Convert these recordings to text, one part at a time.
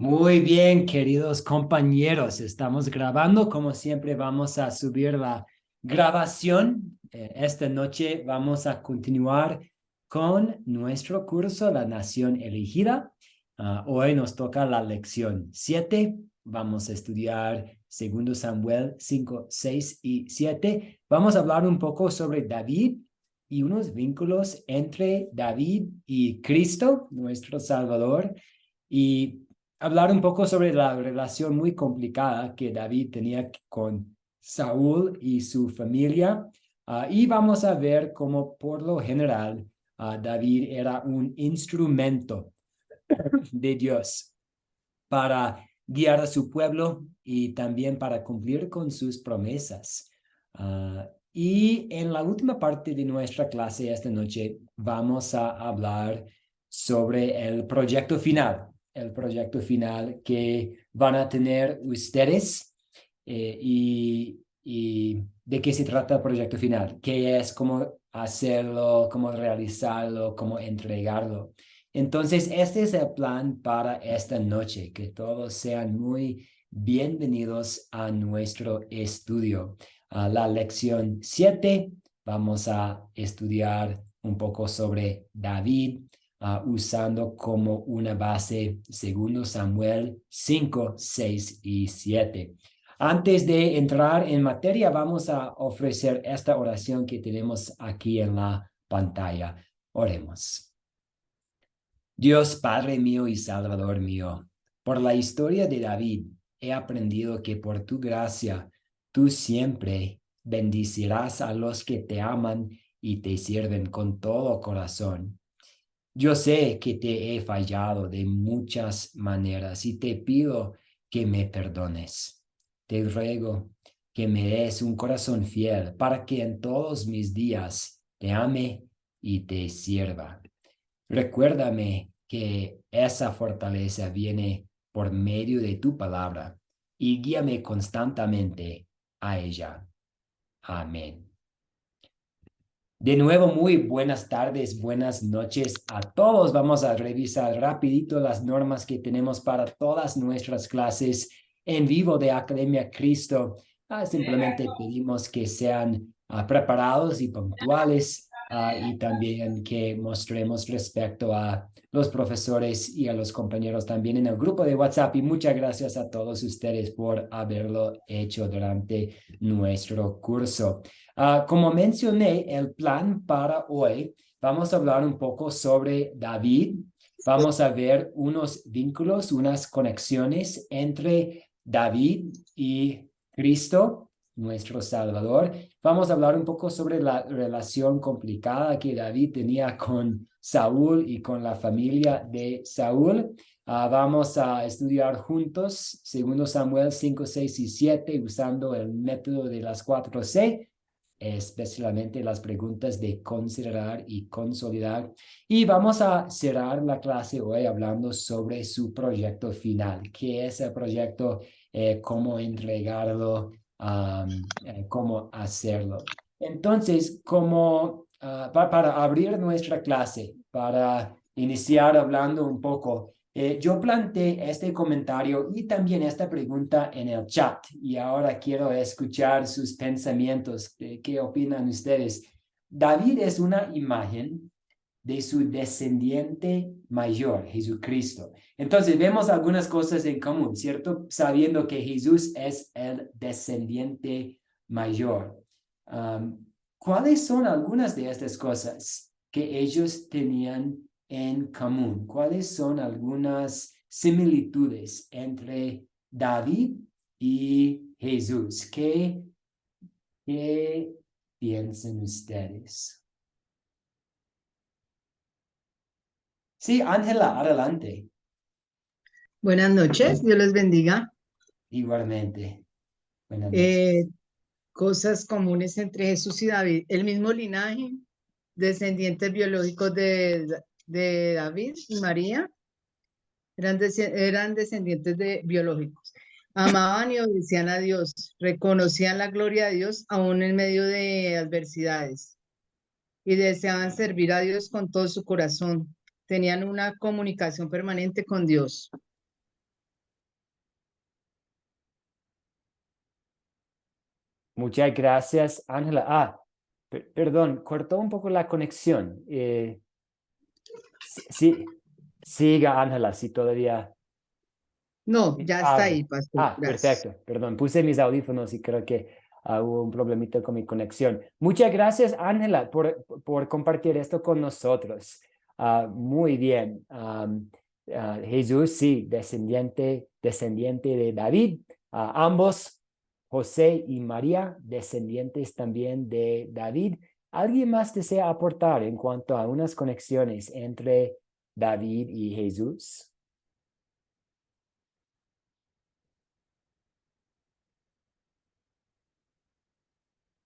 Muy bien, queridos compañeros. Estamos grabando. Como siempre, vamos a subir la grabación. Esta noche vamos a continuar con nuestro curso La Nación Elegida. Hoy nos toca la lección 7. Vamos a estudiar segundo Samuel 5, 6 y 7. Vamos a hablar un poco sobre David y unos vínculos entre David y Cristo, nuestro Salvador. Y hablar un poco sobre la relación muy complicada que David tenía con Saúl y su familia. Y vamos a ver cómo por lo general David era un instrumento de Dios para guiar a su pueblo y también para cumplir con sus promesas. Y en la última parte de nuestra clase esta noche vamos a hablar sobre el proyecto final que van a tener ustedes y de qué se trata el proyecto final, qué es, cómo hacerlo, cómo realizarlo, cómo entregarlo. Entonces, este es el plan para esta noche, que todos sean muy bienvenidos a nuestro estudio. A la lección 7 vamos a estudiar un poco sobre David, usando como una base segundo Samuel 5, 6 y 7. Antes de entrar en materia, vamos a ofrecer esta oración que tenemos aquí en la pantalla. Oremos. Dios Padre mío y Salvador mío, por la historia de David he aprendido que por tu gracia tú siempre bendecirás a los que te aman y te sirven con todo corazón. Yo sé que te he fallado de muchas maneras y te pido que me perdones. Te ruego que me des un corazón fiel para que en todos mis días te ame y te sirva. Recuérdame que esa fortaleza viene por medio de tu palabra y guíame constantemente a ella. Amén. De nuevo, muy buenas tardes, buenas noches a todos. Vamos a revisar rapidito las normas que tenemos para todas nuestras clases en vivo de Academia Cristo. Simplemente pedimos que sean preparados y puntuales, y también que mostremos respeto a los profesores y a los compañeros también en el grupo de WhatsApp. Y muchas gracias a todos ustedes por haberlo hecho durante nuestro curso. Como mencioné, el plan para hoy, vamos a hablar un poco sobre David. Vamos a ver unos vínculos, unas conexiones entre David y Cristo, nuestro Salvador. Vamos a hablar un poco sobre la relación complicada que David tenía con Saúl y con la familia de Saúl. Vamos a estudiar juntos segundo Samuel 5, 6 y 7 usando el método de las 4C, especialmente las preguntas de considerar y consolidar. Y vamos a cerrar la clase hoy hablando sobre su proyecto final. ¿Qué es el proyecto? ¿Cómo entregarlo? ¿Cómo hacerlo? Entonces, para abrir nuestra clase, para iniciar hablando un poco, yo planteé este comentario y también esta pregunta en el chat y ahora quiero escuchar sus pensamientos. ¿Qué opinan ustedes? David es una imagen de su descendiente mayor, Jesucristo. Entonces vemos algunas cosas en común, ¿cierto? Sabiendo que Jesús es el descendiente mayor. Um, ¿Cuáles son algunas de estas cosas que ellos tenían en común? ¿Cuáles son algunas similitudes entre David y Jesús? ¿Qué piensan ustedes? Sí, Ángela, adelante. Buenas noches, Dios les bendiga. Igualmente. Buenas Eh, noches. Cosas comunes entre Jesús y David, el mismo linaje, descendientes biológicos de David y María, eran descendientes biológicos. Amaban y obedecían a Dios, reconocían la gloria de Dios aún en medio de adversidades y deseaban servir a Dios con todo su corazón. Tenían una comunicación permanente con Dios. Muchas gracias, Ángela. Perdón, cortó un poco la conexión. Sí, siga, Ángela, si todavía... No, ya está Ok. ahí, pastor. Gracias. Perfecto. Perdón, puse mis audífonos y creo que hubo un problemita con mi conexión. Muchas gracias, Ángela, por compartir esto con nosotros. Muy bien. Jesús, sí, descendiente de David. Ambos, José y María, descendientes también de David. ¿Alguien más desea aportar en cuanto a unas conexiones entre David y Jesús?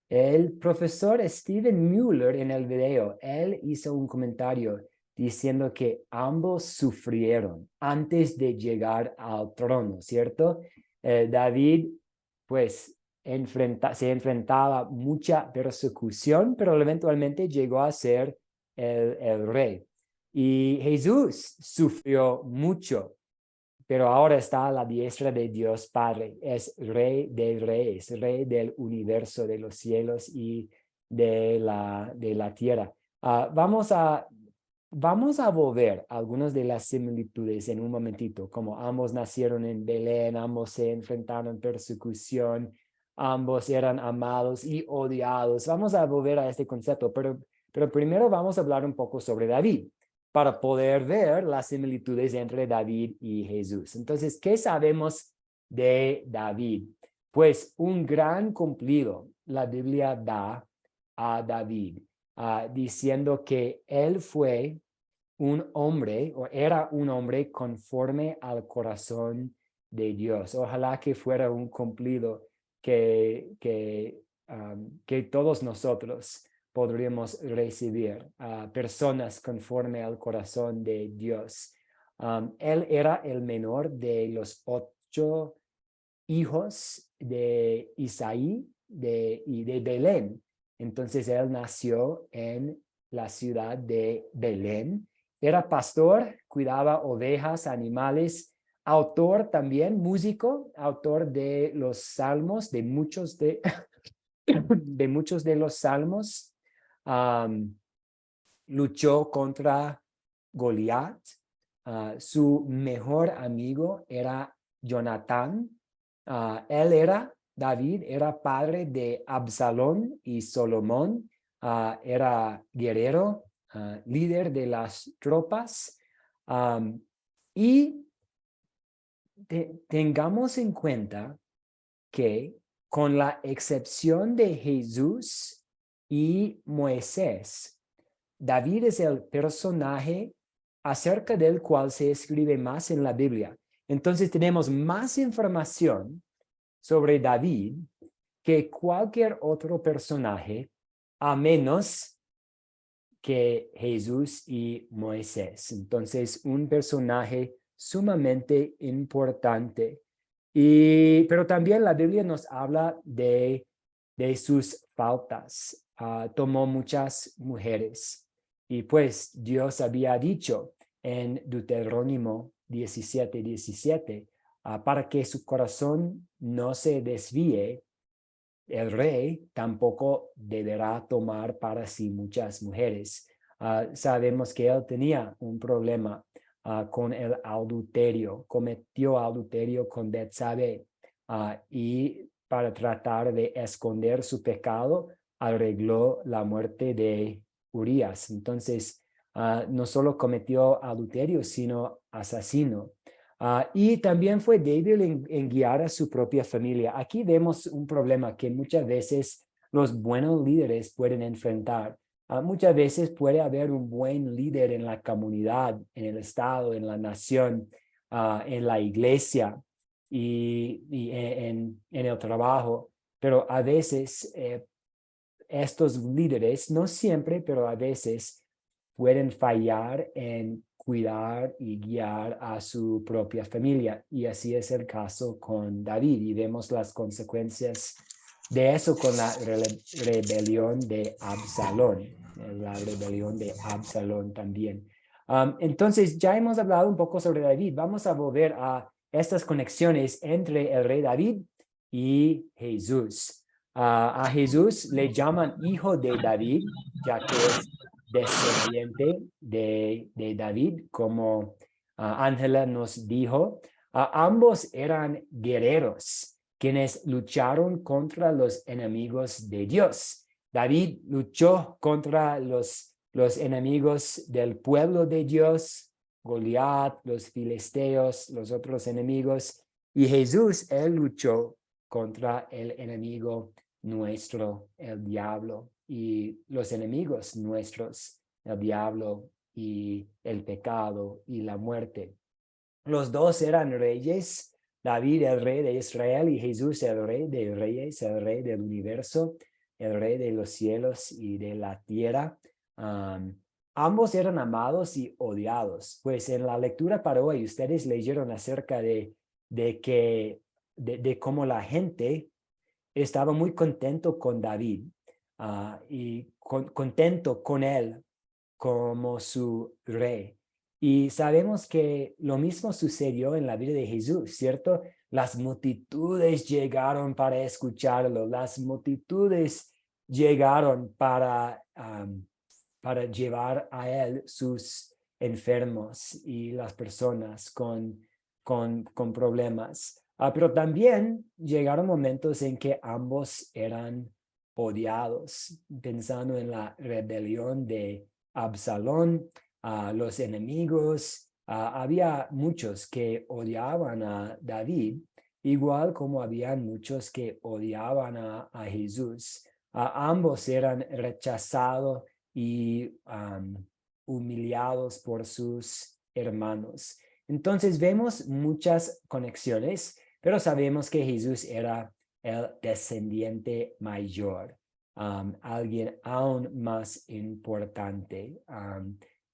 El profesor Steven Mueller en el video, él hizo un comentario diciendo que ambos sufrieron antes de llegar al trono, ¿cierto? David, pues, se enfrentaba a mucha persecución, pero eventualmente llegó a ser el rey. Y Jesús sufrió mucho, pero ahora está a la diestra de Dios Padre. Es Rey de Reyes, Rey del universo, de los cielos y de la tierra. Vamos a volver algunas de las similitudes en un momentito, como ambos nacieron en Belén, ambos se enfrentaron a persecución, ambos eran amados y odiados. Vamos a volver a este concepto, pero primero vamos a hablar un poco sobre David, para poder ver las similitudes entre David y Jesús. Entonces, ¿qué sabemos de David? Pues un gran cumplido la Biblia da a David, diciendo que él fue un hombre, o era un hombre conforme al corazón de Dios. Ojalá que fuera un cumplido que todos nosotros podríamos recibir personas conforme al corazón de Dios. Él era el menor de los 8 hijos de Isaí y de Belén. Entonces él nació en la ciudad de Belén. Era pastor, cuidaba ovejas, animales, autor también, músico, autor de los salmos, de muchos de los salmos. Luchó contra Goliat. Su mejor amigo era Jonatán. David era padre de Absalón y Salomón. Era guerrero, líder de las tropas. Y tengamos en cuenta que con la excepción de Jesús y Moisés, David es el personaje acerca del cual se escribe más en la Biblia. Entonces tenemos más información sobre David que cualquier otro personaje, a menos que Jesús y Moisés. Entonces, un personaje sumamente importante. Pero también la Biblia nos habla de sus faltas. Tomó muchas mujeres. Y pues Dios había dicho en Deuterónimo 17:17, para que su corazón no se desvíe, el rey tampoco deberá tomar para sí muchas mujeres. Sabemos que él tenía un problema con el adulterio, cometió adulterio con Betsabé, y para tratar de esconder su pecado, arregló la muerte de Urías. Entonces, no solo cometió adulterio, sino asesino. Y también fue débil en guiar a su propia familia. Aquí vemos un problema que muchas veces los buenos líderes pueden enfrentar. Muchas veces puede haber un buen líder en la comunidad, en el estado, en la nación, en la iglesia y en el trabajo, pero a veces estos líderes, no siempre, pero a veces pueden fallar en cuidar y guiar a su propia familia. Y así es el caso con David. Y vemos las consecuencias de eso con la rebelión de Absalón. La rebelión de Absalón también. Entonces, ya hemos hablado un poco sobre David. Vamos a volver a estas conexiones entre el rey David y Jesús. A Jesús le llaman hijo de David, ya que es descendiente de David, como Ángela nos dijo. Ambos eran guerreros, quienes lucharon contra los enemigos de Dios. David luchó contra los enemigos del pueblo de Dios, Goliat, los filisteos, los otros enemigos, y Jesús, él luchó contra el enemigo nuestro, el diablo, y los enemigos nuestros, el diablo y el pecado y la muerte. Los dos eran reyes, David el rey de Israel y Jesús el rey de reyes, el rey del universo, el rey de los cielos y de la tierra. Ambos eran amados y odiados, pues en la lectura para hoy ustedes leyeron acerca de cómo la gente estaba muy contento con David y contento con él como su rey. Y sabemos que lo mismo sucedió en la vida de Jesús, ¿cierto? Las multitudes llegaron para escucharlo, las multitudes llegaron para llevar a él sus enfermos y las personas con problemas. Pero también llegaron momentos en que ambos eran odiados, pensando en la rebelión de Absalón, los enemigos. Había muchos que odiaban a David, igual como habían muchos que odiaban a Jesús. Ambos eran rechazados y humillados por sus hermanos. Entonces vemos muchas conexiones, pero sabemos que Jesús era el descendiente mayor, alguien aún más importante.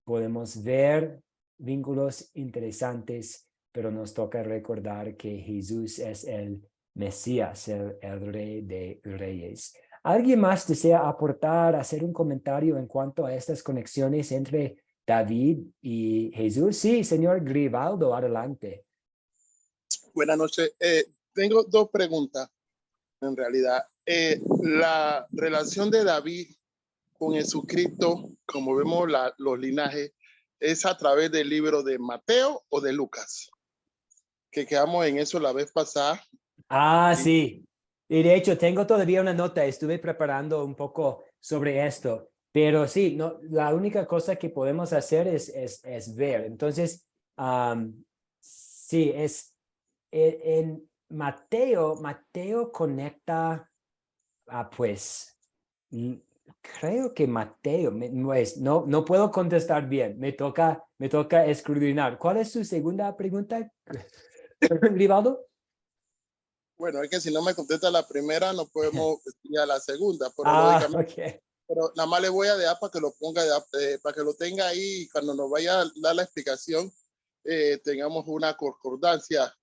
Podemos ver vínculos interesantes, pero nos toca recordar que Jesús es el Mesías, el Rey de Reyes. ¿Alguien más desea aportar, hacer un comentario en cuanto a estas conexiones entre David y Jesús? Sí, señor Grivaldo, adelante. Buenas noches. Tengo dos preguntas, en realidad. La relación de David con Jesucristo, como vemos los linajes, ¿es a través del libro de Mateo o de Lucas? Que quedamos en eso la vez pasada. Sí. Y de hecho, tengo todavía una nota. Estuve preparando un poco sobre esto. Pero sí, no, la única cosa que podemos hacer es ver. Entonces, sí, en Mateo conecta pues, creo que Mateo, no puedo contestar bien, me toca escudriñar. ¿Cuál es su segunda pregunta, Grivaldo? Bueno, es que si no me contesta la primera, no podemos ir a la segunda, pero lógicamente, Okay. pero nada más le voy a dejar para que lo ponga, para que lo tenga ahí y cuando nos vaya a dar la explicación, tengamos una concordancia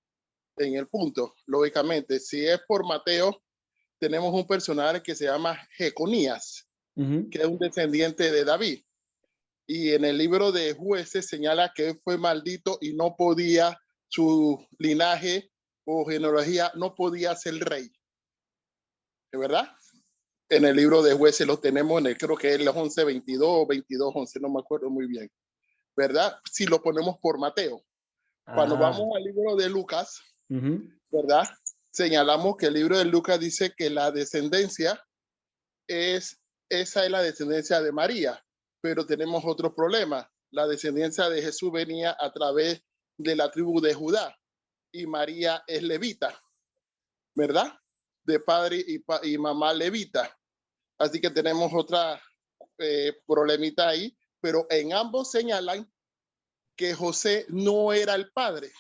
en el punto. Lógicamente, si es por Mateo, tenemos un personaje que se llama Jeconías, que es un descendiente de David. Y en el libro de Jueces señala que él fue maldito y no podía, su linaje o genealogía no podía ser rey. ¿De verdad? En el libro de Jueces lo tenemos, creo que es el 11:22 o 22:11, no me acuerdo muy bien. ¿Verdad? Si lo ponemos por Mateo. Cuando vamos al libro de Lucas, ¿verdad? Señalamos que el libro de Lucas dice que la descendencia esa es la descendencia de María, pero tenemos otro problema. La descendencia de Jesús venía a través de la tribu de Judá y María es levita, ¿verdad? De padre y mamá levita. Así que tenemos otra problemita ahí, pero en ambos señalan que José no era el padre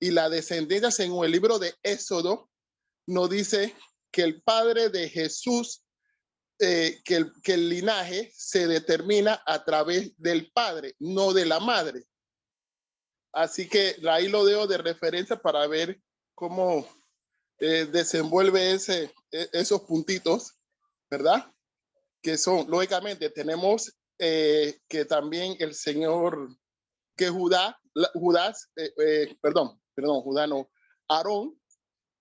y la descendencia, según el libro de Éxodo, nos dice que el padre de Jesús, que el linaje se determina a través del padre, no de la madre. Así que ahí lo dejo de referencia para ver cómo desenvuelve esos puntitos, ¿verdad? Que son, lógicamente, tenemos que también el Señor, que Judá no, Aarón,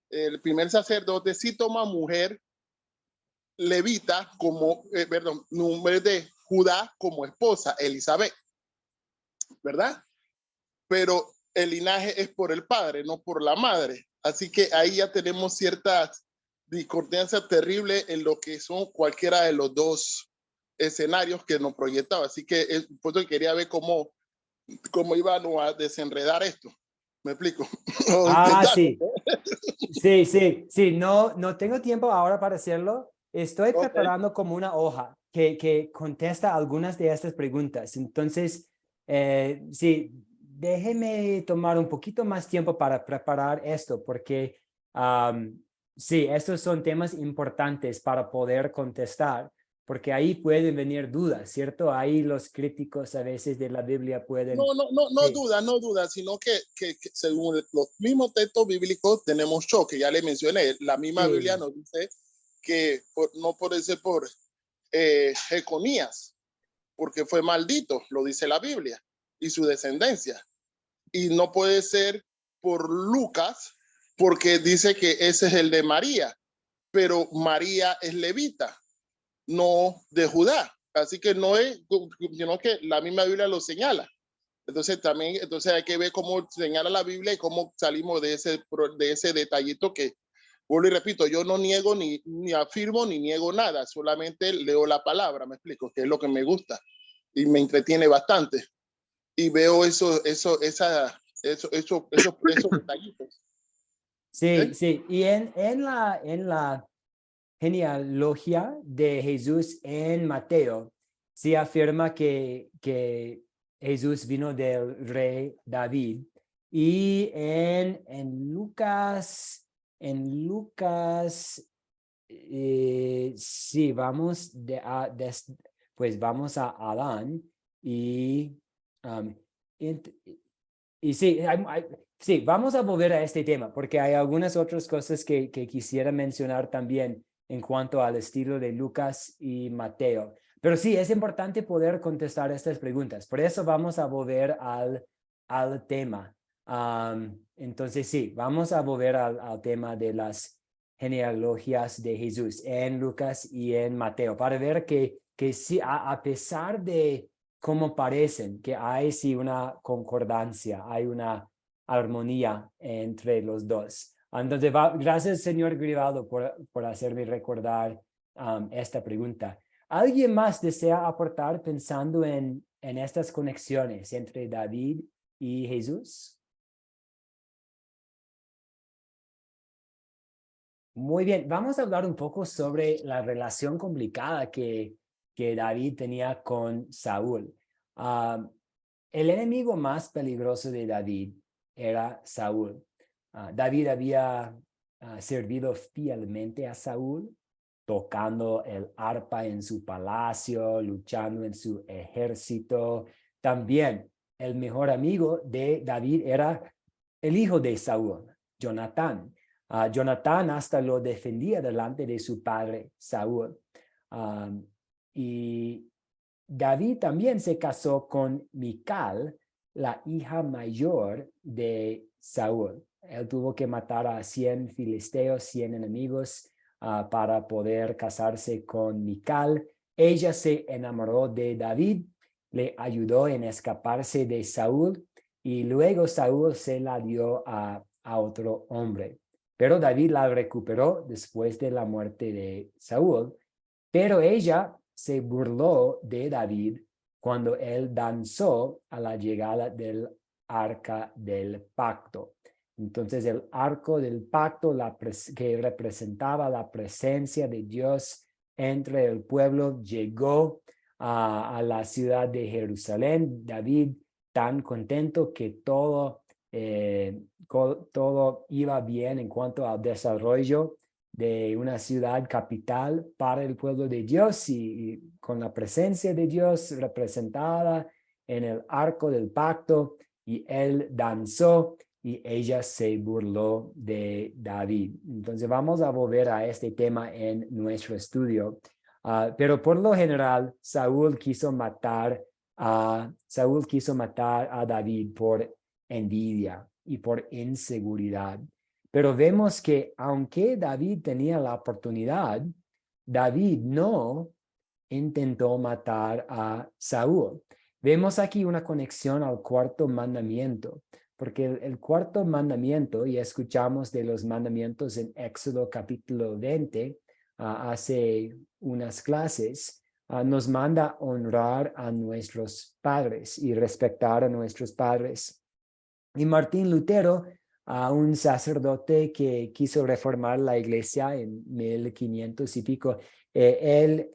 el primer sacerdote, sí toma mujer levita como, nombre de Judá como esposa, Elizabeth, ¿verdad? Pero el linaje es por el padre, no por la madre. Así que ahí ya tenemos ciertas discordancias terribles en lo que son cualquiera de los dos escenarios que nos proyectaba. Así que por eso quería ver cómo íbamos a desenredar esto. ¿Me explico? Sí. Sí. No tengo tiempo ahora para hacerlo. Estoy preparando como una hoja que contesta algunas de estas preguntas. Entonces, sí, déjeme tomar un poquito más tiempo para preparar esto, porque sí, estos son temas importantes para poder contestar, porque ahí pueden venir dudas, ¿cierto? Ahí los críticos a veces de la Biblia pueden... No duda, sino que según los mismos textos bíblicos tenemos choque, ya le mencioné, la misma Biblia nos dice que no puede ser por Jeconías, porque fue maldito, lo dice la Biblia, y su descendencia. Y no puede ser por Lucas, porque dice que ese es el de María, pero María es levita, no de Judá. Así que no es, sino que la misma Biblia lo señala. Entonces hay que ver cómo señala la Biblia y cómo salimos de ese detallito que, vuelvo y repito, yo no niego ni afirmo ni niego nada, solamente leo la palabra, me explico, que es lo que me gusta y me entretiene bastante. Y veo esos detallitos. Sí. Y en la genealogía de Jesús en Mateo, sí afirma que Jesús vino del rey David. Y en Lucas, sí, pues vamos a Adán y sí, sí, vamos a volver a este tema porque hay algunas otras cosas que quisiera mencionar también en cuanto al estilo de Lucas y Mateo. Pero sí, es importante poder contestar estas preguntas. Por eso vamos a volver al tema. Entonces, sí, vamos a volver al tema de las genealogías de Jesús en Lucas y en Mateo para ver que sí, a pesar de cómo parecen, que hay sí una concordancia, hay una armonía entre los dos. Entonces, gracias, señor Grivaldo, por hacerme recordar esta pregunta. ¿Alguien más desea aportar pensando en estas conexiones entre David y Jesús? Muy bien, vamos a hablar un poco sobre la relación complicada que David tenía con Saúl. El enemigo más peligroso de David era Saúl. David había servido fielmente a Saúl, tocando el arpa en su palacio, luchando en su ejército. También el mejor amigo de David era el hijo de Saúl, Jonatán. Jonatán hasta lo defendía delante de su padre Saúl. Y David también se casó con Mical, la hija mayor de Saúl. Él tuvo que matar a 100 filisteos, 100 enemigos para poder casarse con Mical. Ella se enamoró de David, le ayudó en escaparse de Saúl y luego Saúl se la dio a otro hombre. Pero David la recuperó después de la muerte de Saúl, pero ella se burló de David cuando él danzó a la llegada del arca del pacto. Entonces el arca del pacto que representaba la presencia de Dios entre el pueblo llegó a la ciudad de Jerusalén. David tan contento que todo iba bien en cuanto al desarrollo de una ciudad capital para el pueblo de Dios y con la presencia de Dios representada en el arco del pacto, y él danzó y ella se burló de David. Entonces vamos a volver a este tema en nuestro estudio. Pero por lo general, Saúl quiso matar a David por envidia y por inseguridad. Pero vemos que aunque David tenía la oportunidad David no intentó matar a Saúl. Vemos aquí una conexión al cuarto mandamiento, porque el cuarto mandamiento, y escuchamos de los mandamientos en Éxodo capítulo 20, hace unas clases, nos manda honrar a nuestros padres y respetar a nuestros padres. Y Martín Lutero, un sacerdote que quiso reformar la iglesia en 1500 y pico, él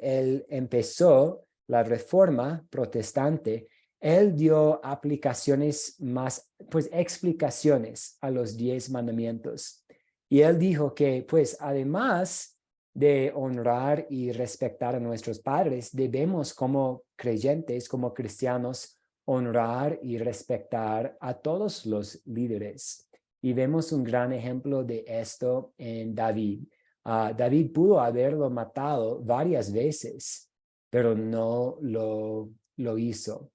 empezó la reforma protestante. Él dio aplicaciones más, pues explicaciones a los 10 mandamientos. Y él dijo que, pues, además de honrar y respetar a nuestros padres, debemos como creyentes, como cristianos, honrar y respetar a todos los líderes. Y vemos un gran ejemplo de esto en David. David pudo haberlo matado varias veces, pero no lo hizo.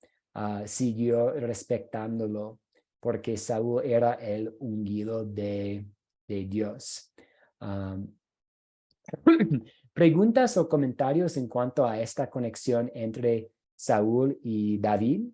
Siguió respetándolo porque Saúl era el ungido de Dios. ¿Preguntas o comentarios en cuanto a esta conexión entre Saúl y David?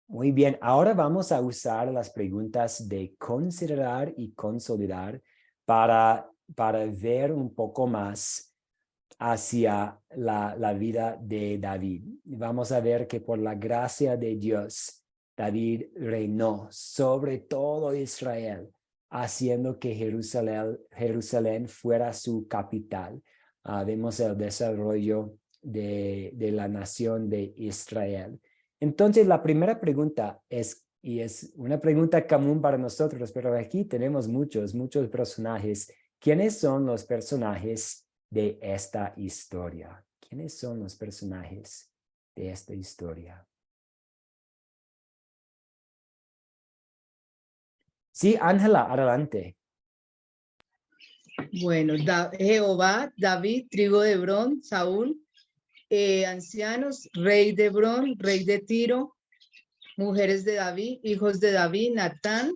Muy bien, ahora vamos a usar las preguntas de considerar y consolidar para ver un poco más hacia la vida de David. Vamos a ver que por la gracia de Dios, David reinó sobre todo Israel, haciendo que Jerusalén fuera su capital. Vemos el desarrollo de la nación de Israel. Entonces, la primera pregunta es, y es una pregunta común para nosotros, pero aquí tenemos muchos personajes. ¿Quiénes son los personajes de esta historia? ¿Quiénes son los personajes de esta historia? Sí, Ángela, adelante. Bueno, Jehová, David, tribu de Hebrón, Saúl, ancianos, rey de Hebrón, rey de Tiro, mujeres de David, hijos de David, Natán.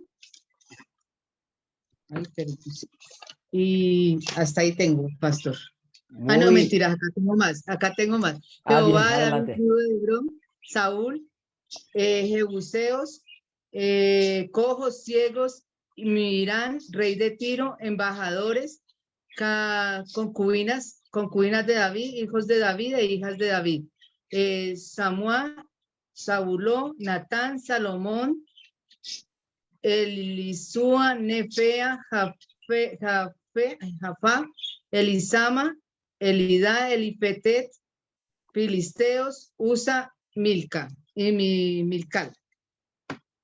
Y hasta ahí tengo, pastor. No, mentiras, acá tengo más. Jehová, bien, David, adelante. tribu de Hebrón, Saúl, Jebuseos, cojos, ciegos, Mirán, rey de Tiro, embajadores, concubinas de David, hijos de David e hijas de David. Samuel, Sauló, Natán, Salomón, Elisúa, Nefea, Jafá, Elisama, Elidá, Elipetet, Filisteos, Usa, Milca y Milcal.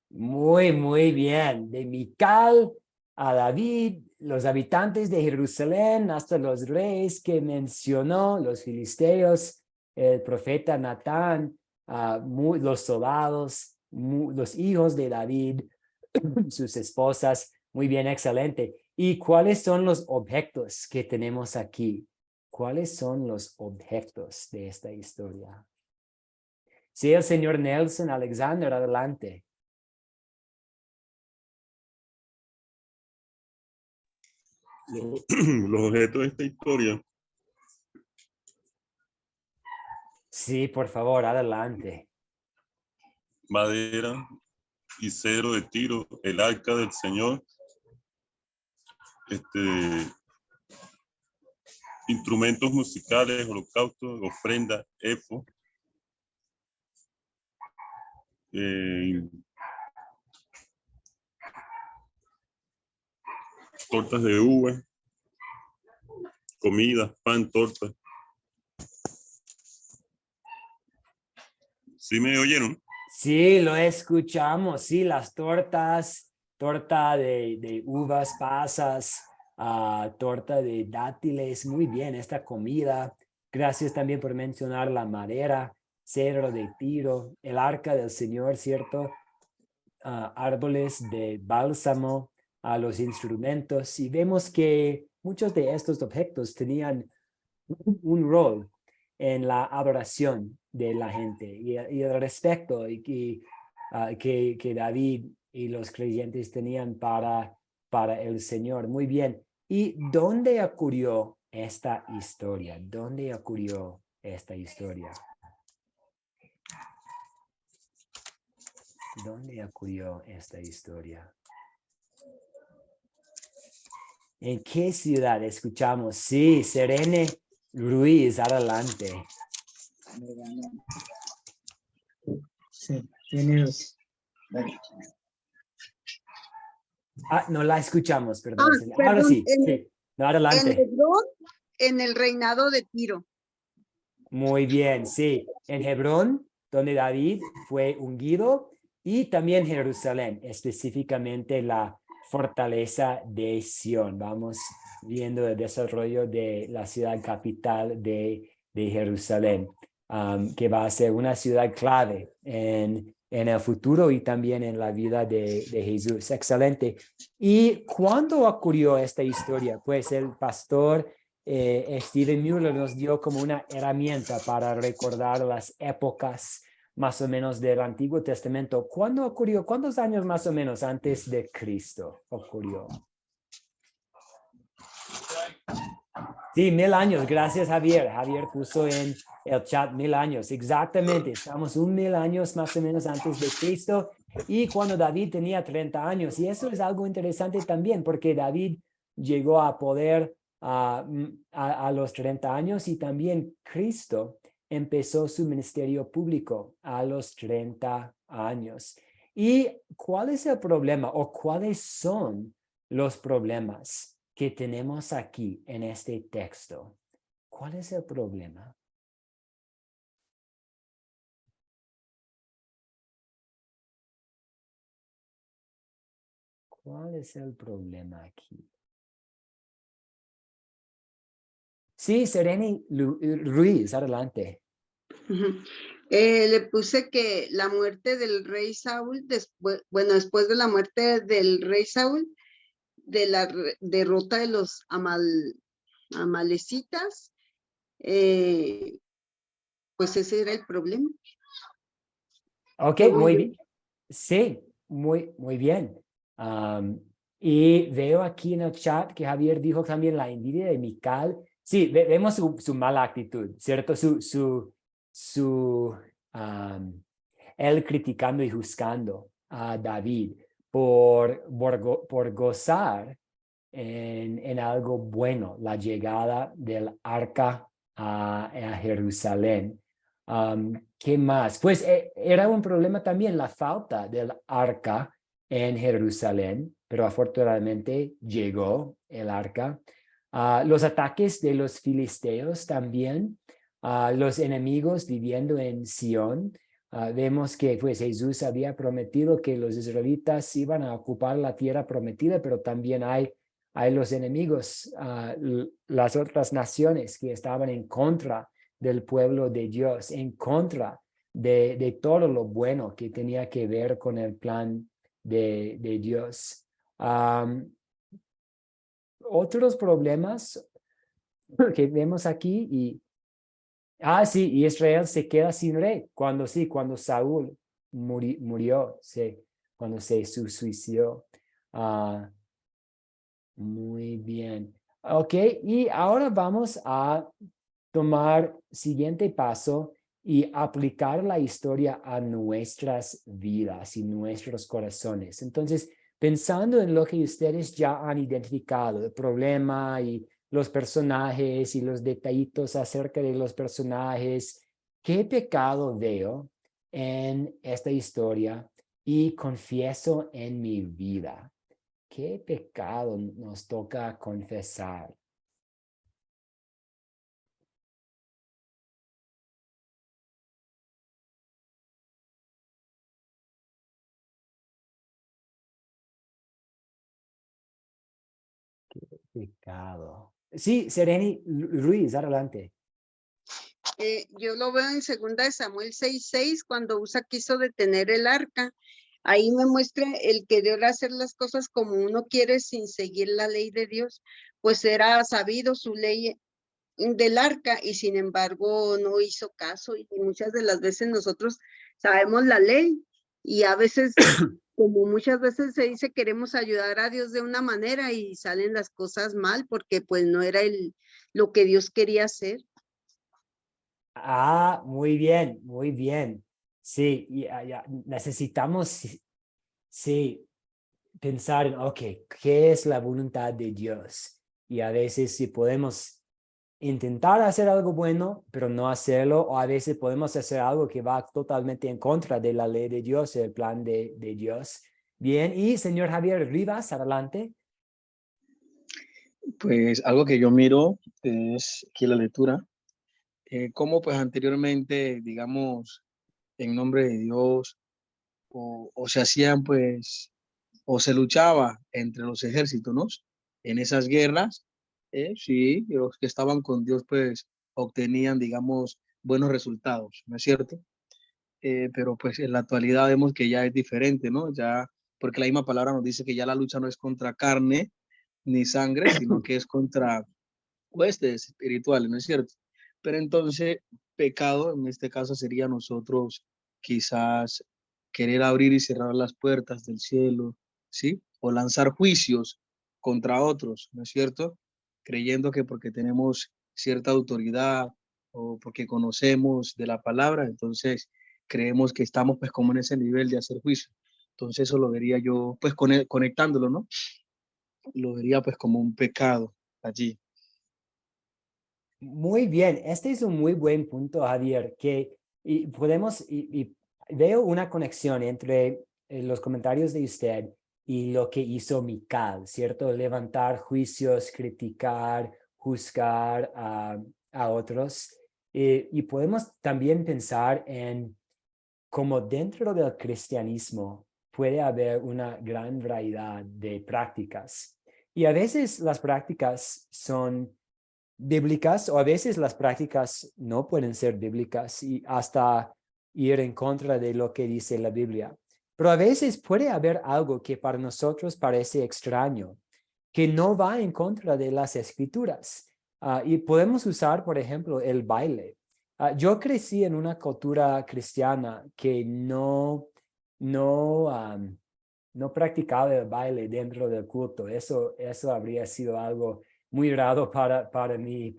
Muy bien. De Mical a David, los habitantes de Jerusalén, hasta los reyes que mencionó, los filisteos, el profeta Natán, los soldados, los hijos de David, sus esposas. Muy bien, excelente. ¿Y cuáles son los objetos que tenemos aquí? ¿Cuáles son los objetos de esta historia? Sí, el señor Nelson Alexander, adelante. Los objetos de esta historia. Sí, por favor, adelante. Madera y cedro de Tiro, el arca del Señor, instrumentos musicales, holocausto, ofrenda, efo, tortas de uva, comida, pan, torta. ¿Sí me oyeron? Sí, lo escuchamos. Sí, las tortas, torta de uvas pasas, torta de dátiles. Muy bien, esta comida. Gracias también por mencionar la madera, cedro de Tiro, el arca del Señor, ¿cierto? Árboles de bálsamo, los instrumentos. Y vemos que muchos de estos objetos tenían un rol en la adoración de la gente y el respeto y que David y los creyentes tenían para el Señor. Muy bien. ¿Y dónde ocurrió esta historia? ¿Dónde ocurrió esta historia? ¿Dónde ocurrió esta historia? ¿En qué ciudad escuchamos? Sí, Serene Ruiz, adelante. Sí, tiene dos. No la escuchamos, perdón. Ahora Perdón, sí, sí. No, en adelante. Hebrón, en el reinado de Tiro. Muy bien, sí. En Hebrón, donde David fue ungido, y también Jerusalén, específicamente la fortaleza de Sión. Vamos viendo el desarrollo de la ciudad capital de Jerusalén, que va a ser una ciudad clave en el futuro y también en la vida de Jesús. Excelente. ¿Y cuándo ocurrió esta historia? Pues el pastor Stephen Mueller nos dio como una herramienta para recordar las épocas más o menos del Antiguo Testamento. ¿Cuándo ocurrió? ¿Cuántos años más o menos antes de Cristo ocurrió? Sí, 1000 años. Gracias, Javier. Javier puso en el chat 1000 años. Exactamente. Estamos 1000 años más o menos antes de Cristo y cuando David tenía 30 años. Y eso es algo interesante también porque David llegó a poder a los 30 años y también Cristo empezó su ministerio público a los 30 años. ¿Y cuál es el problema o cuáles son los problemas que tenemos aquí en este texto? ¿Cuál es el problema? ¿Cuál es el problema aquí? Sí, Sereni Ruiz, adelante. Le puse que la muerte del rey Saúl, después de la muerte del rey Saúl, de la derrota de los amalecitas, pues ese era el problema. Ok, muy bien. Sí, muy bien. Y veo aquí en el chat que Javier dijo también la envidia de Mical. Sí, vemos su mala actitud, ¿cierto? Él criticando y juzgando a David por gozar en algo bueno, la llegada del arca a Jerusalén. ¿Qué más? Pues era un problema también la falta del arca en Jerusalén, pero afortunadamente llegó el arca. Los ataques de los filisteos también, los enemigos viviendo en Sión. Vemos que pues, Jesús había prometido que los israelitas iban a ocupar la tierra prometida, pero también hay los enemigos, las otras naciones que estaban en contra del pueblo de Dios, en contra de todo lo bueno que tenía que ver con el plan de Dios. Otros problemas que vemos aquí sí, Israel se queda sin rey cuando Saúl murió, cuando se suicidó. Muy bien. Ok, y ahora vamos a tomar siguiente paso y aplicar la historia a nuestras vidas y nuestros corazones. Entonces, pensando en lo que ustedes ya han identificado, el problema y los personajes y los detallitos acerca de los personajes, ¿qué pecado veo en esta historia y confieso en mi vida? ¿Qué pecado nos toca confesar? Pecado. Sí, Sereni Ruiz, adelante. Yo lo veo en 2 Samuel 6:6, cuando Usa quiso detener el arca. Ahí me muestra el querer hacer las cosas como uno quiere sin seguir la ley de Dios, pues era sabido su ley del arca y sin embargo no hizo caso, y muchas de las veces nosotros sabemos la ley Y a veces, como muchas veces se dice, queremos ayudar a Dios de una manera y salen las cosas mal porque pues no era lo que Dios quería hacer. Ah, muy bien, muy bien. Sí, ya necesitamos, sí, pensar en, ok, ¿qué es la voluntad de Dios? Y a veces si podemos intentar hacer algo bueno, pero no hacerlo, o a veces podemos hacer algo que va totalmente en contra de la ley de Dios, el plan de Dios. Bien, y señor Javier Rivas, adelante. Pues algo que yo miro es aquí la lectura, cómo pues anteriormente, digamos, en nombre de Dios, o se hacían pues, o se luchaba entre los ejércitos, ¿no? En esas guerras, sí, los que estaban con Dios pues obtenían, digamos, buenos resultados, ¿no es cierto? Pero pues en la actualidad vemos que ya es diferente, ¿no? Ya, porque la misma palabra nos dice que ya la lucha no es contra carne ni sangre, sino que es contra huestes espirituales, ¿no es cierto? Pero entonces, pecado en este caso sería nosotros quizás querer abrir y cerrar las puertas del cielo, ¿sí? O lanzar juicios contra otros, ¿no es cierto? Creyendo que porque tenemos cierta autoridad o porque conocemos de la palabra, entonces creemos que estamos pues como en ese nivel de hacer juicio. Entonces eso lo vería yo pues conectándolo, ¿no? Lo vería pues como un pecado allí. Muy bien, este es un muy buen punto, Javier, que podemos, y veo una conexión entre los comentarios de usted y lo que hizo Mical, ¿cierto? Levantar juicios, criticar, juzgar a otros. Y podemos también pensar en cómo dentro del cristianismo puede haber una gran variedad de prácticas. Y a veces las prácticas son bíblicas o a veces las prácticas no pueden ser bíblicas y hasta ir en contra de lo que dice la Biblia. Pero a veces puede haber algo que para nosotros parece extraño, que no va en contra de las escrituras. Y podemos usar, por ejemplo, el baile. Yo crecí en una cultura cristiana que no practicaba el baile dentro del culto. Eso habría sido algo muy raro para mí,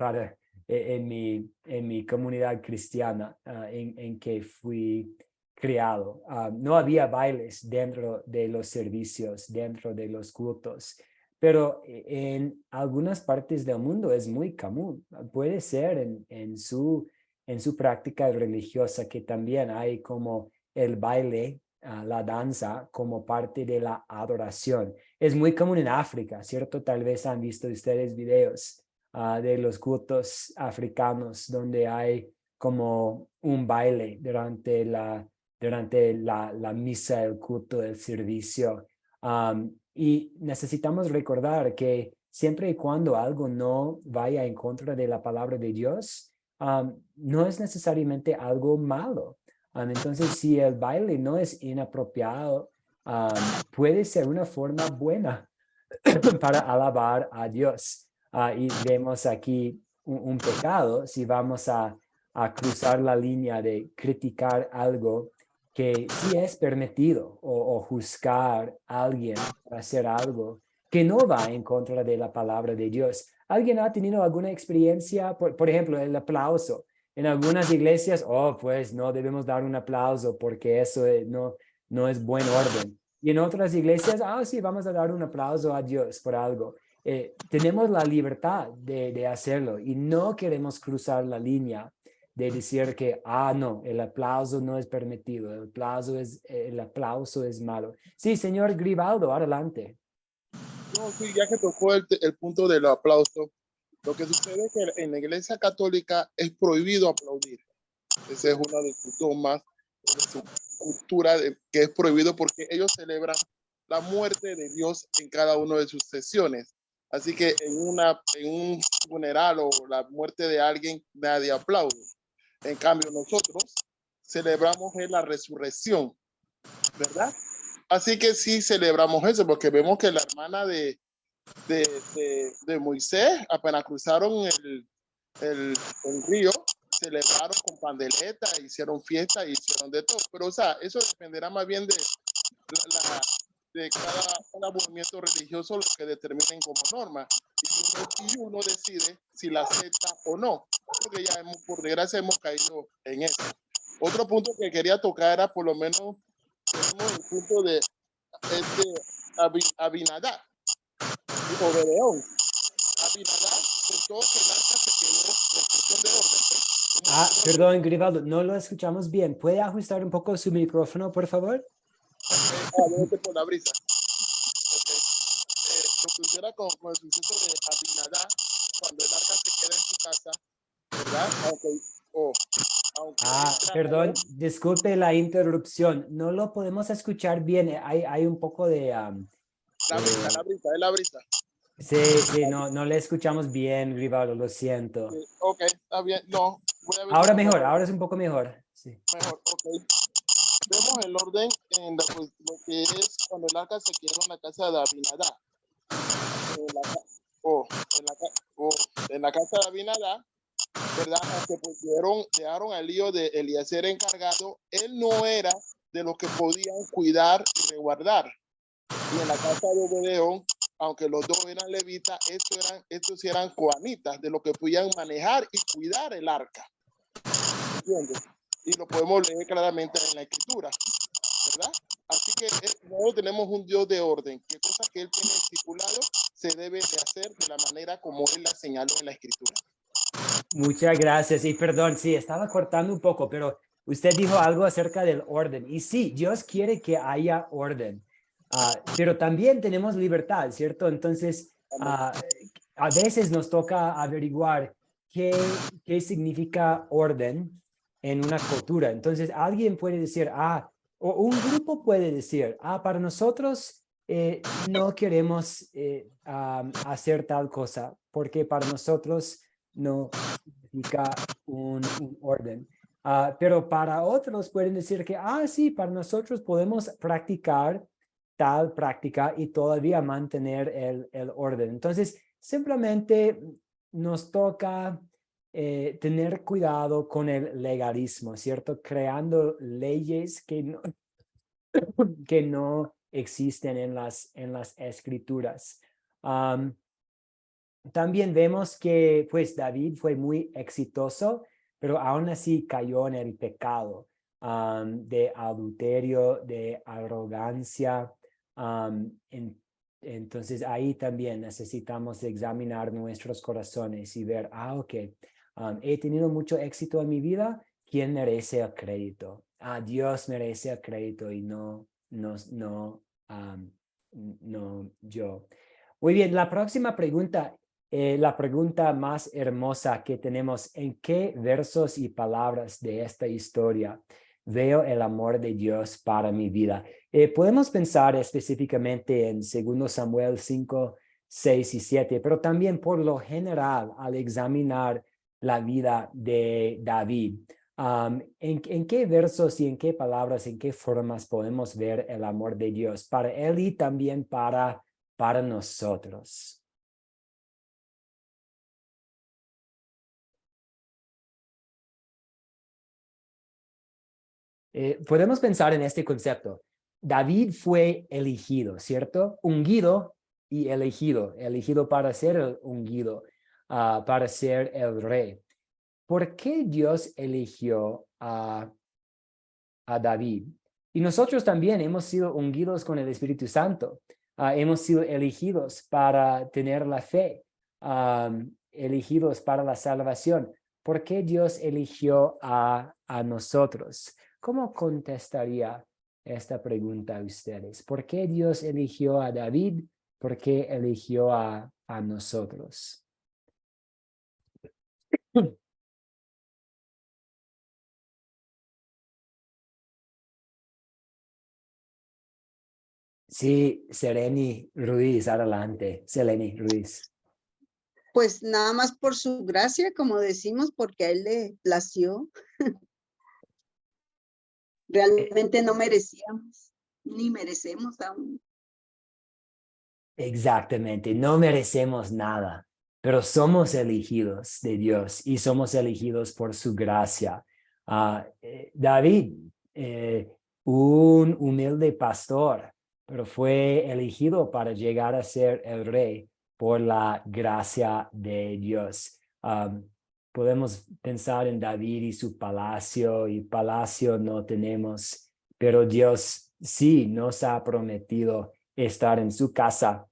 en mi comunidad cristiana en que fui criado. No había bailes dentro de los servicios, dentro de los cultos, pero en algunas partes del mundo es muy común. Puede ser en su práctica religiosa que también hay como el baile, la danza como parte de la adoración. Es muy común en África, ¿cierto? Tal vez han visto ustedes videos de los cultos africanos donde hay como un baile durante la misa, el culto, el servicio. Y necesitamos recordar que siempre y cuando algo no vaya en contra de la palabra de Dios, no es necesariamente algo malo. Entonces, si el baile no es inapropiado, puede ser una forma buena para alabar a Dios. Y vemos aquí un pecado si vamos a cruzar la línea de criticar algo que sí es permitido o juzgar a alguien para hacer algo que no va en contra de la palabra de Dios. ¿Alguien ha tenido alguna experiencia? Por ejemplo, el aplauso. En algunas iglesias, pues no debemos dar un aplauso porque eso no es buen orden. Y en otras iglesias, sí, vamos a dar un aplauso a Dios por algo. Tenemos la libertad de hacerlo y no queremos cruzar la línea de decir que, no, el aplauso no es permitido, el aplauso es malo. Sí, señor Gribaldo, adelante. No, sí, ya que tocó el punto del aplauso, lo que sucede es que en la Iglesia Católica es prohibido aplaudir. Esa es una de sus dogmas, de su cultura, que es prohibido porque ellos celebran la muerte de Dios en cada una de sus sesiones. Así que en un funeral o la muerte de alguien, nadie aplaude. En cambio, nosotros celebramos la resurrección, ¿verdad? Así que sí celebramos eso, porque vemos que la hermana de Moisés, apenas cruzaron el río, celebraron con pandereta, hicieron fiesta, hicieron de todo. Pero, o sea, eso dependerá más bien de cada movimiento religioso, lo que determinen como norma. Y uno decide si la acepta o no, porque ya por desgracia hemos caído en eso. Otro punto que quería tocar era, por lo menos, tenemos el punto de Abinadab o Gedeón. Abinadab contó que el arca se quedó en cuestión de orden. Perdón, Grivaldo, no lo escuchamos bien. ¿Puede ajustar un poco su micrófono, por favor? Vete por la brisa. Lo que sucediera con el suceso de Abinadab, cuando el arca se queda en su casa, ¿verdad? Aunque Perdón, disculpe la interrupción. No lo podemos escuchar bien. Hay un poco de... la brisa. Sí, no le escuchamos bien, Grivaldo, lo siento. Sí, ok, está bien. No, voy a ver ahora mejor, ahora es un poco mejor. Sí. Mejor, ok. Vemos el orden en lo que es cuando el arca se quedó en la casa de Abinadab. En la casa de Abinadab, ¿verdad? Aunque dejaron al lío de Eliezer encargado, él no era de los que podían cuidar y resguardar. Y en la casa de Gedeón, aunque los dos eran levitas, estos eran coanitas, de los que podían manejar y cuidar el arca. ¿Entiendes? Y lo podemos leer claramente en la escritura, ¿verdad? Así que nosotros tenemos un Dios de orden, que cosas que él tiene estipulado se debe de hacer de la manera como él la señaló en la escritura. Muchas gracias y perdón, sí, estaba cortando un poco, pero usted dijo algo acerca del orden. Y sí, Dios quiere que haya orden, pero también tenemos libertad, ¿cierto? Entonces, a veces nos toca averiguar qué significa orden en una cultura. Entonces, alguien puede decir, o un grupo puede decir, para nosotros no queremos hacer tal cosa, porque para nosotros no significa un orden. Pero para otros pueden decir que, sí, para nosotros podemos practicar tal práctica y todavía mantener el orden. Entonces, simplemente nos toca tener cuidado con el legalismo, ¿cierto? Creando leyes que no existen en las escrituras. También vemos que pues David fue muy exitoso, pero aún así cayó en el pecado de adulterio, de arrogancia. Entonces ahí también necesitamos examinar nuestros corazones y ver, ok, he tenido mucho éxito en mi vida, ¿quién merece el crédito? Dios merece el crédito y no yo. Muy bien, la próxima pregunta, la pregunta más hermosa que tenemos: ¿en qué versos y palabras de esta historia veo el amor de Dios para mi vida? Podemos pensar específicamente en 2 Samuel 5, 6 y 7, pero también por lo general al examinar la vida de David. ¿En qué versos y en qué palabras, en qué formas podemos ver el amor de Dios para él y también para nosotros? Podemos pensar en este concepto. David fue elegido, ¿cierto? Ungido y elegido para ser el ungido, para ser el rey. ¿Por qué Dios eligió a David? Y nosotros también hemos sido ungidos con el Espíritu Santo. Hemos sido elegidos para tener la fe, elegidos para la salvación. ¿Por qué Dios eligió a nosotros? ¿Cómo contestaría esta pregunta a ustedes? ¿Por qué Dios eligió a David? ¿Por qué eligió a nosotros? Sí, Seleni Ruiz, adelante. Seleni Ruiz. Pues nada más por su gracia, como decimos, porque a él le plació. Realmente no merecíamos, ni merecemos aún. Exactamente, no merecemos nada. pero somos elegidos de Dios y somos elegidos por su gracia. David, un humilde pastor, pero fue elegido para llegar a ser el rey por la gracia de Dios. Podemos pensar en David y su palacio, y palacio no tenemos, pero Dios sí nos ha prometido estar en su casa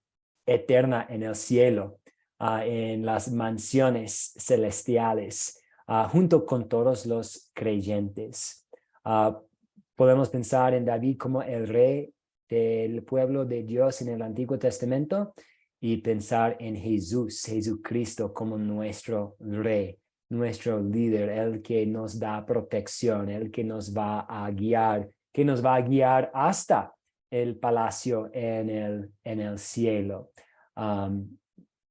eterna en el cielo, en las mansiones celestiales, junto con todos los creyentes. Podemos pensar en David como el rey del pueblo de Dios en el Antiguo Testamento y pensar en Jesucristo como nuestro rey, nuestro líder, el que nos da protección, el que nos va a guiar, que nos va a guiar hasta el palacio en el cielo.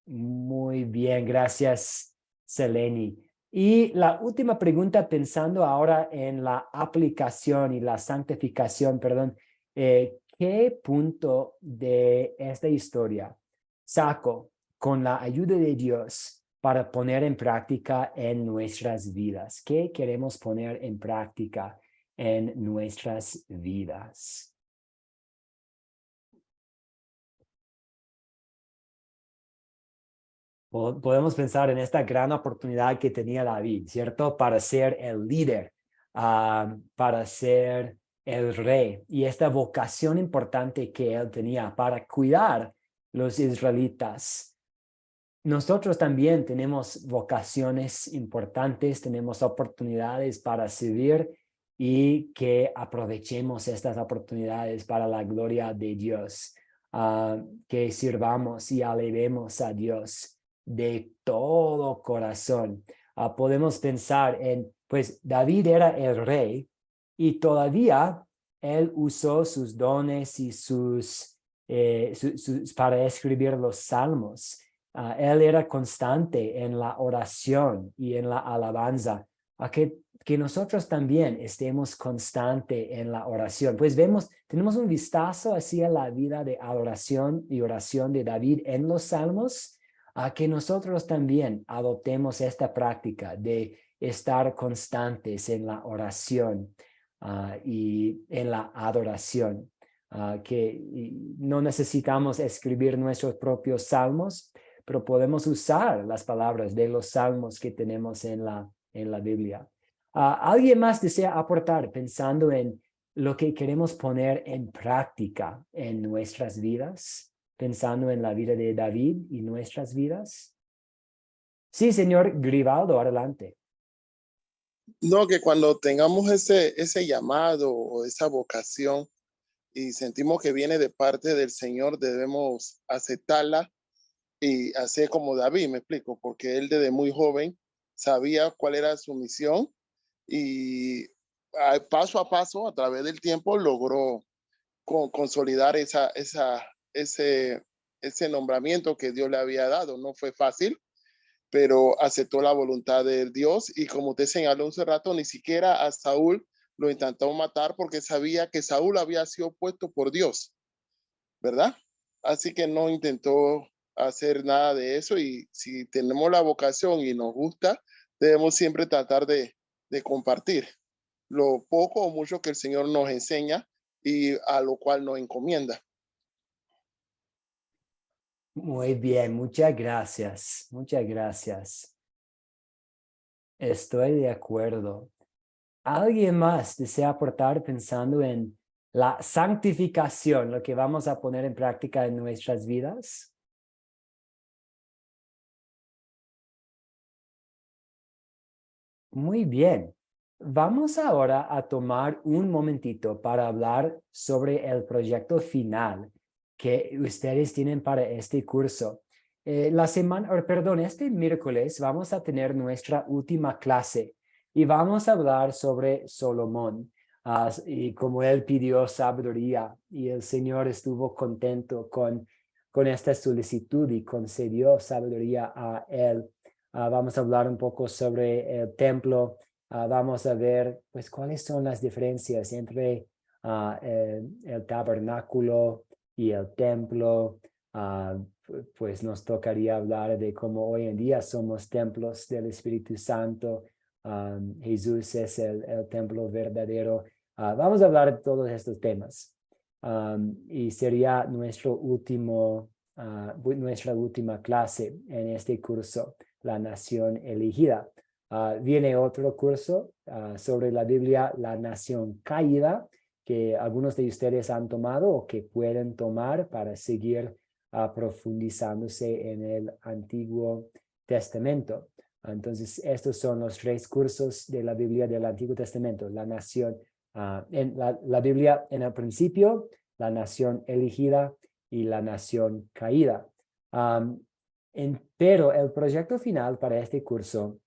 Muy bien, gracias, Seleni. Y la última pregunta, pensando ahora en la aplicación y la santificación, perdón, ¿qué punto de esta historia saco con la ayuda de Dios para poner en práctica en nuestras vidas? ¿Qué queremos poner en práctica en nuestras vidas? Podemos pensar en esta gran oportunidad que tenía David, ¿cierto? Para ser el líder, para ser el rey, y esta vocación importante que él tenía para cuidar los israelitas. Nosotros también tenemos vocaciones importantes, tenemos oportunidades para servir y que aprovechemos estas oportunidades para la gloria de Dios, que sirvamos y alabemos a Dios de todo corazón. Podemos pensar en, pues David era el rey y todavía él usó sus dones y para escribir los salmos. Él era constante en la oración y en la alabanza. Que nosotros también estemos constante en la oración. Pues tenemos un vistazo hacia la vida de adoración y oración de David en los salmos, a que nosotros también adoptemos esta práctica de estar constantes en la oración y en la adoración. Que no necesitamos escribir nuestros propios salmos, pero podemos usar las palabras de los salmos que tenemos en la Biblia. ¿Alguien más desea aportar pensando en lo que queremos poner en práctica en nuestras vidas? Pensando en la vida de David y nuestras vidas. Sí, señor Grivaldo, adelante. No, que cuando tengamos ese llamado o esa vocación y sentimos que viene de parte del Señor, debemos aceptarla y hacer como David, me explico, porque él desde muy joven sabía cuál era su misión y paso a paso, a través del tiempo, logró consolidar ese nombramiento que Dios le había dado. No fue fácil, pero aceptó la voluntad de Dios y como usted señaló hace rato, ni siquiera a Saúl lo intentó matar porque sabía que Saúl había sido puesto por Dios, ¿verdad? Así que no intentó hacer nada de eso y si tenemos la vocación y nos gusta, debemos siempre tratar de compartir lo poco o mucho que el Señor nos enseña y a lo cual nos encomienda. Muy bien, muchas gracias. Muchas gracias. Estoy de acuerdo. ¿Alguien más desea aportar pensando en la santificación, lo que vamos a poner en práctica en nuestras vidas? Muy bien. Vamos ahora a tomar un momentito para hablar sobre el proyecto final que ustedes tienen para este curso. Este miércoles vamos a tener nuestra última clase y vamos a hablar sobre Salomón y cómo él pidió sabiduría y el Señor estuvo contento con esta solicitud y concedió sabiduría a él. Vamos a hablar un poco sobre el templo. Vamos a ver pues cuáles son las diferencias entre el tabernáculo y el templo. pues nos tocaría hablar de cómo hoy en día somos templos del Espíritu Santo. Jesús es el templo verdadero. Vamos a hablar de todos estos temas. Y sería nuestra última clase en este curso, La Nación Elegida. Viene otro curso sobre la Biblia, La Nación Caída, que algunos de ustedes han tomado o que pueden tomar para seguir profundizándose en el Antiguo Testamento. Entonces, estos son los 3 cursos de la Biblia del Antiguo Testamento. La nación, en la Biblia en el principio, la nación elegida y la nación caída. Pero el proyecto final para este curso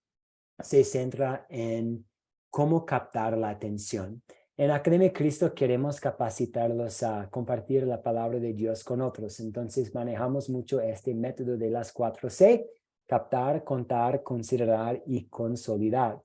se centra en cómo captar la atención. En Academia Cristo queremos capacitarlos a compartir la palabra de Dios con otros. Entonces manejamos mucho este método de las 4C, captar, contar, considerar y consolidar.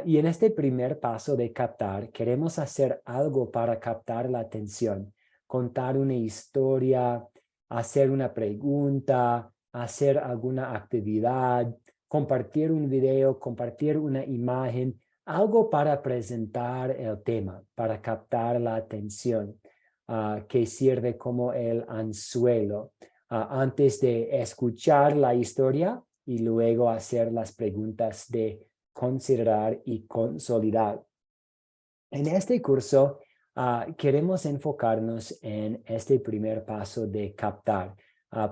Y en este primer paso de captar, queremos hacer algo para captar la atención, contar una historia, hacer una pregunta, hacer alguna actividad, compartir un video, compartir una imagen, algo para presentar el tema, para captar la atención, que sirve como el anzuelo antes de escuchar la historia y luego hacer las preguntas de considerar y consolidar. En este curso queremos enfocarnos en este primer paso de captar.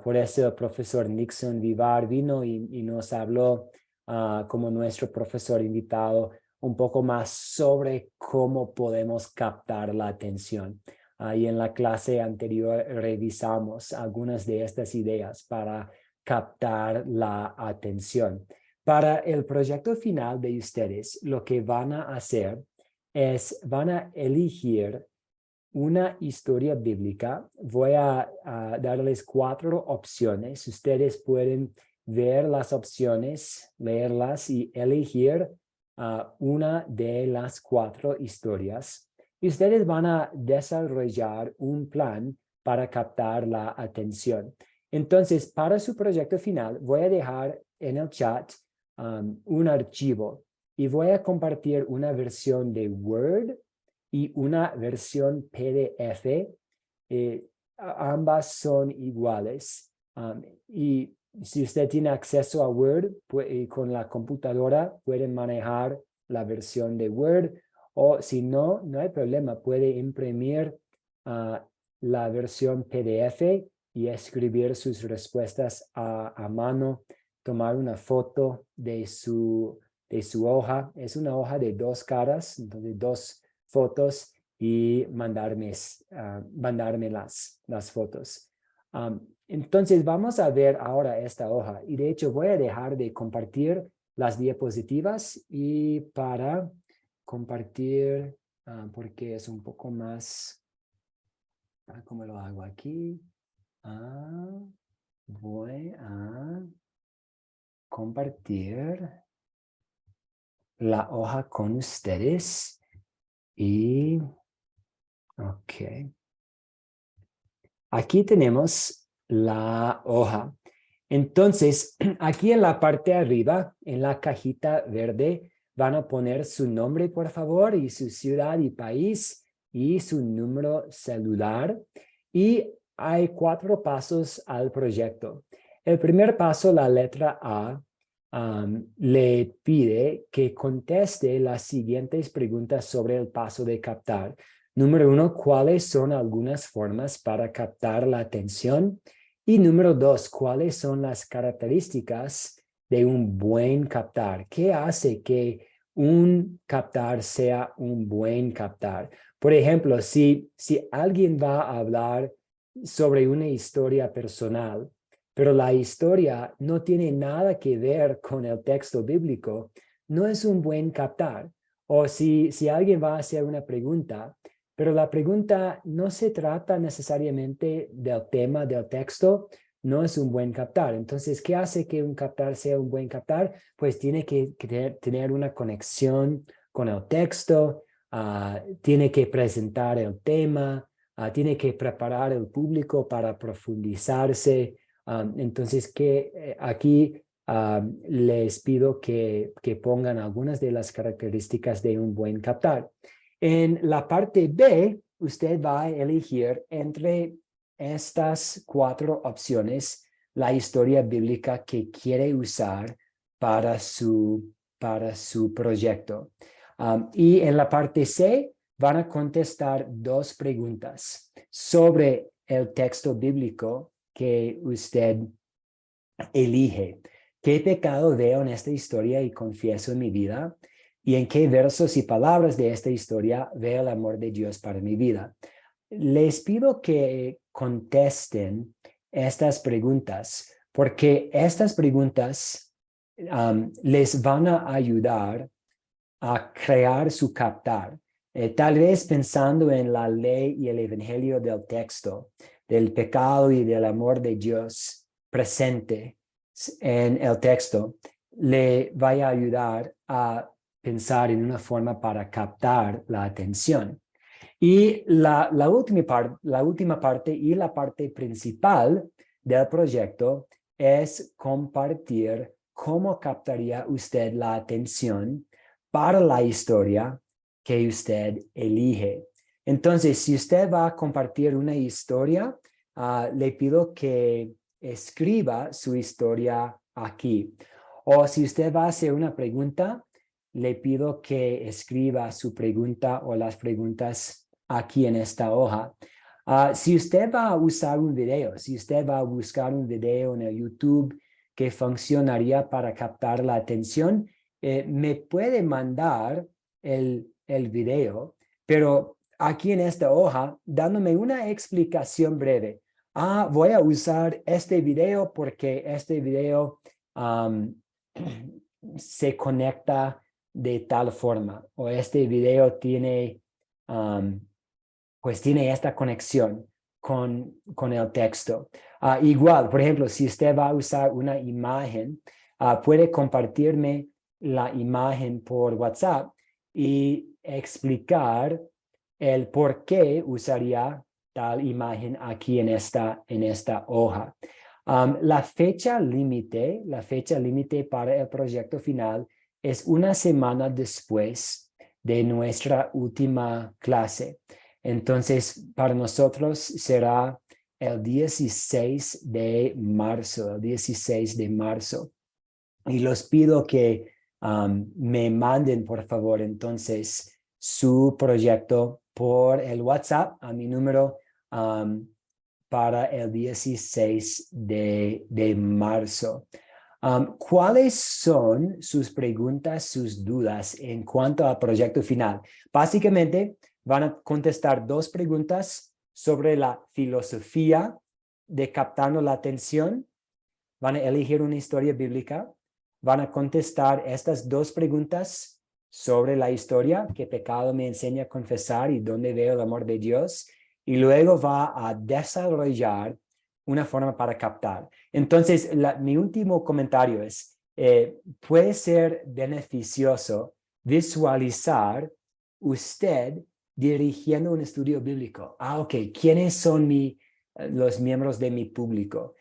Por eso el profesor Nixon Vivar vino y nos habló como nuestro profesor invitado un poco más sobre cómo podemos captar la atención. Y en la clase anterior revisamos algunas de estas ideas para captar la atención. Para el proyecto final de ustedes, lo que van a hacer es, van a elegir una historia bíblica. Voy a darles 4 opciones. Ustedes pueden ver las opciones, leerlas y elegir una de las 4 historias. Y ustedes van a desarrollar un plan para captar la atención. Entonces, para su proyecto final, voy a dejar en el chat un archivo y voy a compartir una versión de Word y una versión PDF. Ambas son iguales. Y si usted tiene acceso a Word, con la computadora pueden manejar la versión de Word, o si no, no hay problema, puede imprimir la versión PDF y escribir sus respuestas a mano, tomar una foto de su hoja. Es una hoja de 2 caras, entonces 2 fotos y mandarme las fotos. Entonces vamos a ver ahora esta hoja y de hecho voy a dejar de compartir las diapositivas y para compartir, porque es un poco más, ¿cómo lo hago aquí? Voy a compartir la hoja con ustedes y ok. Aquí tenemos la hoja. Entonces, aquí en la parte de arriba, en la cajita verde, van a poner su nombre, por favor, y su ciudad y país, y su número celular. Y hay 4 pasos al proyecto. El primer paso, la letra A, le pide que conteste las siguientes preguntas sobre el paso de captar. Número 1, ¿cuáles son algunas formas para captar la atención? Y número 2, ¿cuáles son las características de un buen captar? ¿Qué hace que un captar sea un buen captar? Por ejemplo, si alguien va a hablar sobre una historia personal, pero la historia no tiene nada que ver con el texto bíblico, no es un buen captar. O si alguien va a hacer una pregunta, pero la pregunta no se trata necesariamente del tema del texto, no es un buen captar. Entonces, ¿qué hace que un captar sea un buen captar? Pues tiene que tener una conexión con el texto, tiene que presentar el tema, tiene que preparar el público para profundizarse, Entonces, aquí les pido que pongan algunas de las características de un buen captar. En la parte B, usted va a elegir entre estas 4 opciones la historia bíblica que quiere usar para su proyecto. Y en la parte C van a contestar 2 preguntas sobre el texto bíblico que usted elige. ¿Qué pecado veo en esta historia y confieso en mi vida? ¿Y en qué versos y palabras de esta historia veo el amor de Dios para mi vida? Les pido que contesten estas preguntas, porque estas preguntas les van a ayudar a crear su captar. Tal vez pensando en la ley y el evangelio del texto, del pecado y del amor de Dios presente en el texto, le vaya a ayudar a pensar en una forma para captar la atención. Y la última parte y la parte principal del proyecto es compartir cómo captaría usted la atención para la historia que usted elige. Entonces, si usted va a compartir una historia, le pido que escriba su historia aquí. O si usted va a hacer una pregunta, le pido que escriba su pregunta o las preguntas aquí en esta hoja. Si usted va a usar un video, si usted va a buscar un video en el YouTube que funcionaría para captar la atención, me puede mandar el video, pero aquí en esta hoja, dándome una explicación breve. Voy a usar este video porque este video se conecta de tal forma, o este video tiene, tiene esta conexión con el texto. Igual, por ejemplo, si usted va a usar una imagen, puede compartirme la imagen por WhatsApp y explicar el por qué usaría tal imagen aquí en esta hoja. La fecha límite para el proyecto final es una semana después de nuestra última clase. Entonces, para nosotros será el 16 de marzo, Y los pido que me manden, por favor, entonces, su proyecto por el WhatsApp a mi número para el 16 de marzo. ¿Cuáles son sus preguntas, sus dudas en cuanto al proyecto final? Básicamente, van a contestar 2 preguntas sobre la filosofía de captando la atención. Van a elegir una historia bíblica. Van a contestar estas 2 preguntas sobre la historia, qué pecado me enseña a confesar y dónde veo el amor de Dios. Y luego va a desarrollar una forma para captar. Entonces, mi último comentario es, puede ser beneficioso visualizar usted dirigiendo un estudio bíblico. Ok, ¿quiénes son los miembros de mi público?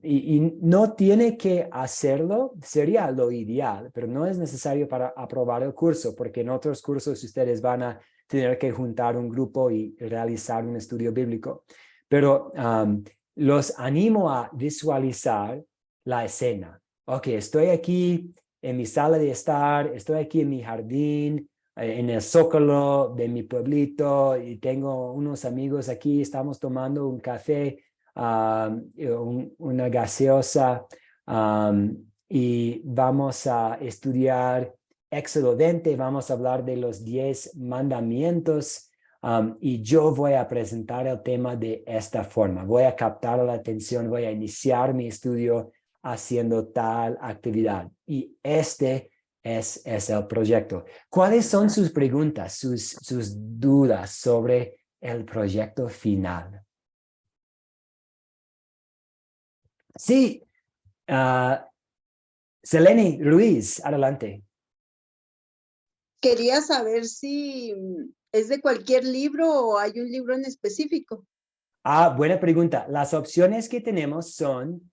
Y no tiene que hacerlo, sería lo ideal, pero no es necesario para aprobar el curso, porque en otros cursos ustedes van a tener que juntar un grupo y realizar un estudio bíblico. Pero los animo a visualizar la escena. Ok, estoy aquí en mi sala de estar, estoy aquí en mi jardín, en el zócalo de mi pueblito, y tengo unos amigos aquí, estamos tomando un café, una gaseosa, y vamos a estudiar Éxodo 20, vamos a hablar de los 10 mandamientos, y yo voy a presentar el tema de esta forma. Voy a captar la atención, voy a iniciar mi estudio haciendo tal actividad. Y este es el proyecto. ¿Cuáles son sus preguntas, sus dudas sobre el proyecto final? Sí, Selene Ruiz, adelante. Quería saber si es de cualquier libro o hay un libro en específico. Buena pregunta. Las opciones que tenemos son,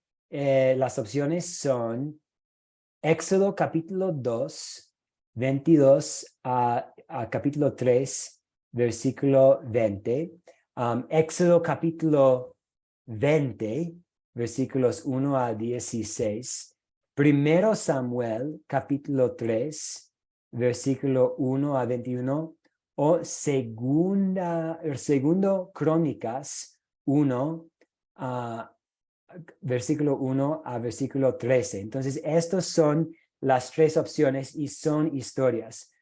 Éxodo capítulo 2, 22 a capítulo 3, versículo 20. Éxodo capítulo 20, versículos 1 a 16. Primero Samuel capítulo 3, versículo 1 a 21. O segundo Crónicas 1, versículo 1 a versículo 13. Entonces, estas son las tres opciones y son historias.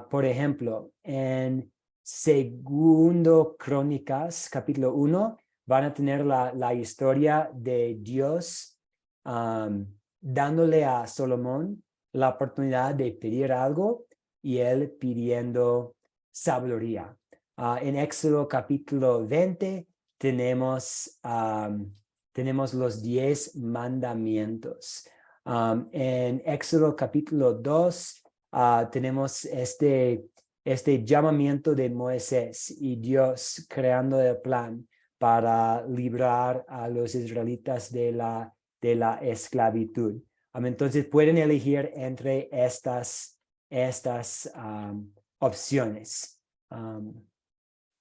Por ejemplo, en segundo Crónicas, capítulo 1, van a tener la historia de Dios dándole a Salomón la oportunidad de pedir algo y él pidiendo sabiduría. En Éxodo capítulo 20 tenemos los 10 mandamientos. En Éxodo capítulo 2 tenemos este llamamiento de Moisés y Dios creando el plan para librar a los israelitas de la esclavitud. Entonces pueden elegir entre estas opciones.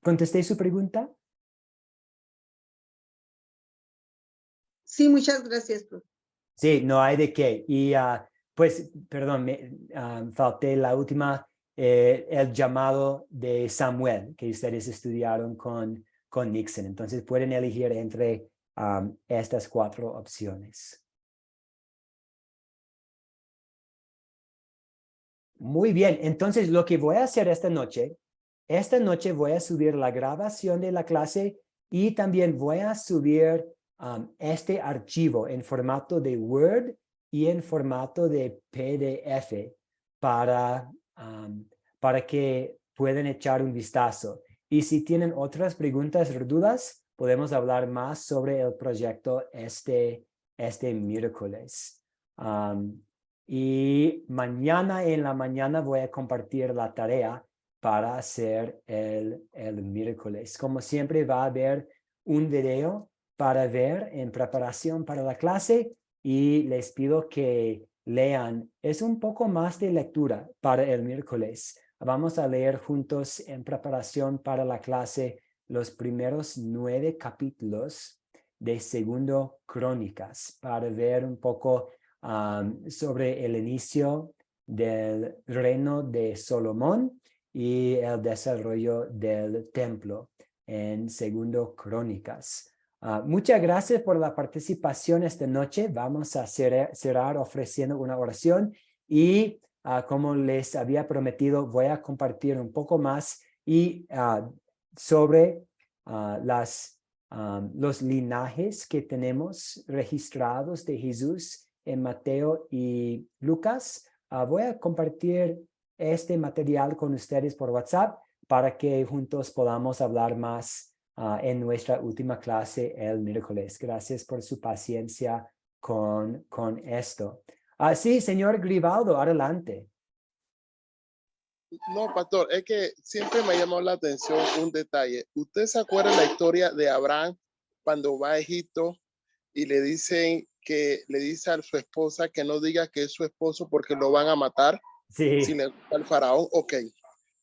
¿Contesté su pregunta? Sí, muchas gracias, profe. Sí, no hay de qué. Y pues, perdón, falté la última, el llamado de Samuel, que ustedes estudiaron con Nixon. Entonces pueden elegir entre estas 4 opciones. Muy bien, entonces lo que voy a hacer esta noche voy a subir la grabación de la clase y también voy a subir este archivo en formato de Word y en formato de PDF para que puedan echar un vistazo. Y si tienen otras preguntas o dudas, podemos hablar más sobre el proyecto este miércoles. Y mañana en la mañana voy a compartir la tarea para hacer el miércoles. Como siempre va a haber un video para ver en preparación para la clase y les pido que lean. Es un poco más de lectura para el miércoles. Vamos a leer juntos en preparación para la clase los primeros 9 capítulos de segundo Crónicas para ver un poco sobre el inicio del reino de Salomón y el desarrollo del templo en segundo Crónicas. Muchas gracias por la participación esta noche. Vamos a cerrar ofreciendo una oración y como les había prometido, voy a compartir un poco más sobre los linajes que tenemos registrados de Jesús en Mateo y Lucas. Voy a compartir este material con ustedes por WhatsApp para que juntos podamos hablar más en nuestra última clase el miércoles. Gracias por su paciencia con esto. Sí, señor Gribaldo, adelante. No, pastor, es que siempre me ha llamado la atención un detalle. ¿Usted se acuerda la historia de Abraham cuando va a Egipto y le dice a su esposa que no diga que es su esposo porque lo van a matar? Sí. Si le gusta al faraón, ok.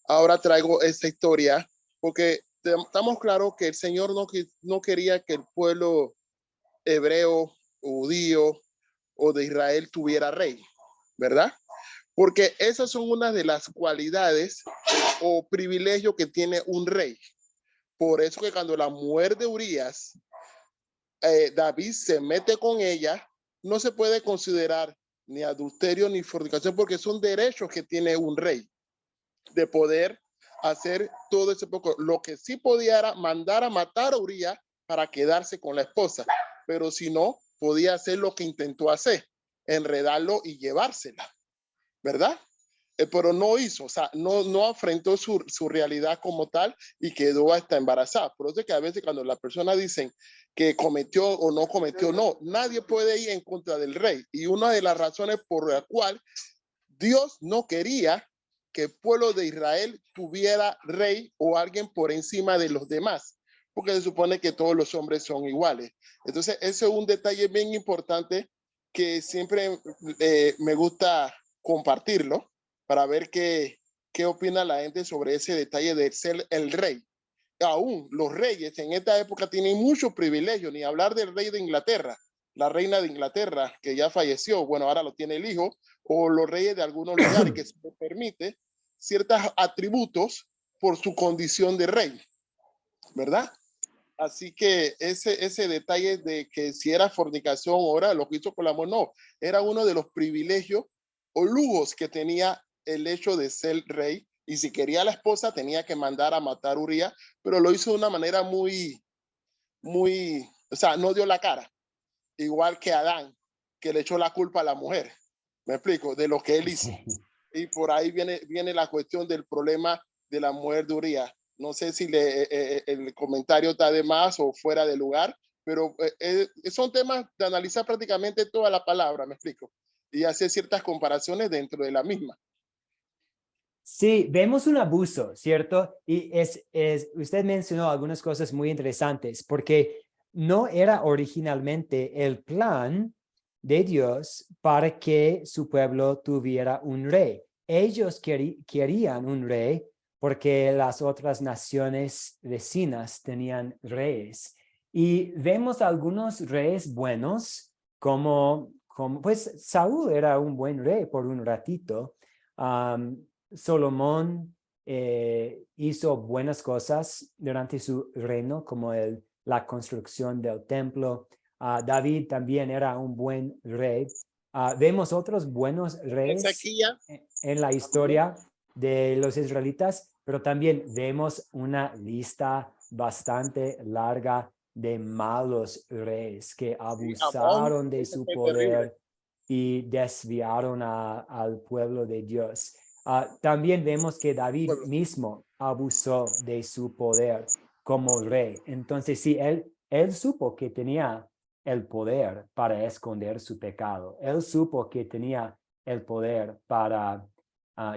Ahora traigo esta historia porque estamos claros que el Señor no quería que el pueblo hebreo, judío o de Israel tuviera rey, ¿verdad? Porque esas son una de las cualidades o privilegios que tiene un rey. Por eso que cuando la mujer de Urías, David se mete con ella, no se puede considerar ni adulterio ni fornicación porque son derechos que tiene un rey de poder hacer todo ese poco. Lo que sí podía era mandar a matar a Urías para quedarse con la esposa, pero si no, podía hacer lo que intentó hacer, enredarlo y llevársela, ¿verdad? Pero no hizo, o sea, no afrontó su realidad como tal y quedó hasta embarazada. Por eso es que a veces cuando las personas dicen que cometió o no cometió, no, nadie puede ir en contra del rey. Y una de las razones por la cual Dios no quería que el pueblo de Israel tuviera rey o alguien por encima de los demás, porque se supone que todos los hombres son iguales. Entonces, ese es un detalle bien importante que siempre me gusta compartirlo para ver qué opina la gente sobre ese detalle de ser el rey. Aún los reyes en esta época tienen muchos privilegios, ni hablar del rey de Inglaterra, la reina de Inglaterra, que ya falleció, bueno, ahora lo tiene el hijo, o los reyes de algunos lugares que se les permite ciertos atributos por su condición de rey, ¿verdad? Así que ese detalle de que si era fornicación o era lo que hizo con la mujer, no, era uno de los privilegios o lujos que tenía el hecho de ser rey. Y si quería a la esposa, tenía que mandar a matar a Urías, pero lo hizo de una manera muy, o sea, no dio la cara. Igual que Adán, que le echó la culpa a la mujer. ¿Me explico? De lo que él hizo. Sí. Y por ahí viene la cuestión del problema de la mujer de Urías. No sé si el comentario está de más o fuera de lugar, pero son temas de analizar prácticamente toda la palabra, me explico, y hacer ciertas comparaciones dentro de la misma. Sí, vemos un abuso, ¿cierto? Y usted mencionó algunas cosas muy interesantes, porque no era originalmente el plan de Dios para que su pueblo tuviera un rey. Ellos querían un rey porque las otras naciones vecinas tenían reyes. Y vemos algunos reyes buenos, como pues Saúl era un buen rey por un ratito. Salomón hizo buenas cosas durante su reino, como la construcción del templo. David también era un buen rey. Vemos otros buenos reyes en la historia de los israelitas, pero también vemos una lista bastante larga de malos reyes que abusaron de su poder y desviaron al pueblo de Dios. También vemos que David mismo abusó de su poder como rey. Entonces, sí, él supo que tenía el poder para esconder su pecado. Él supo que tenía el poder para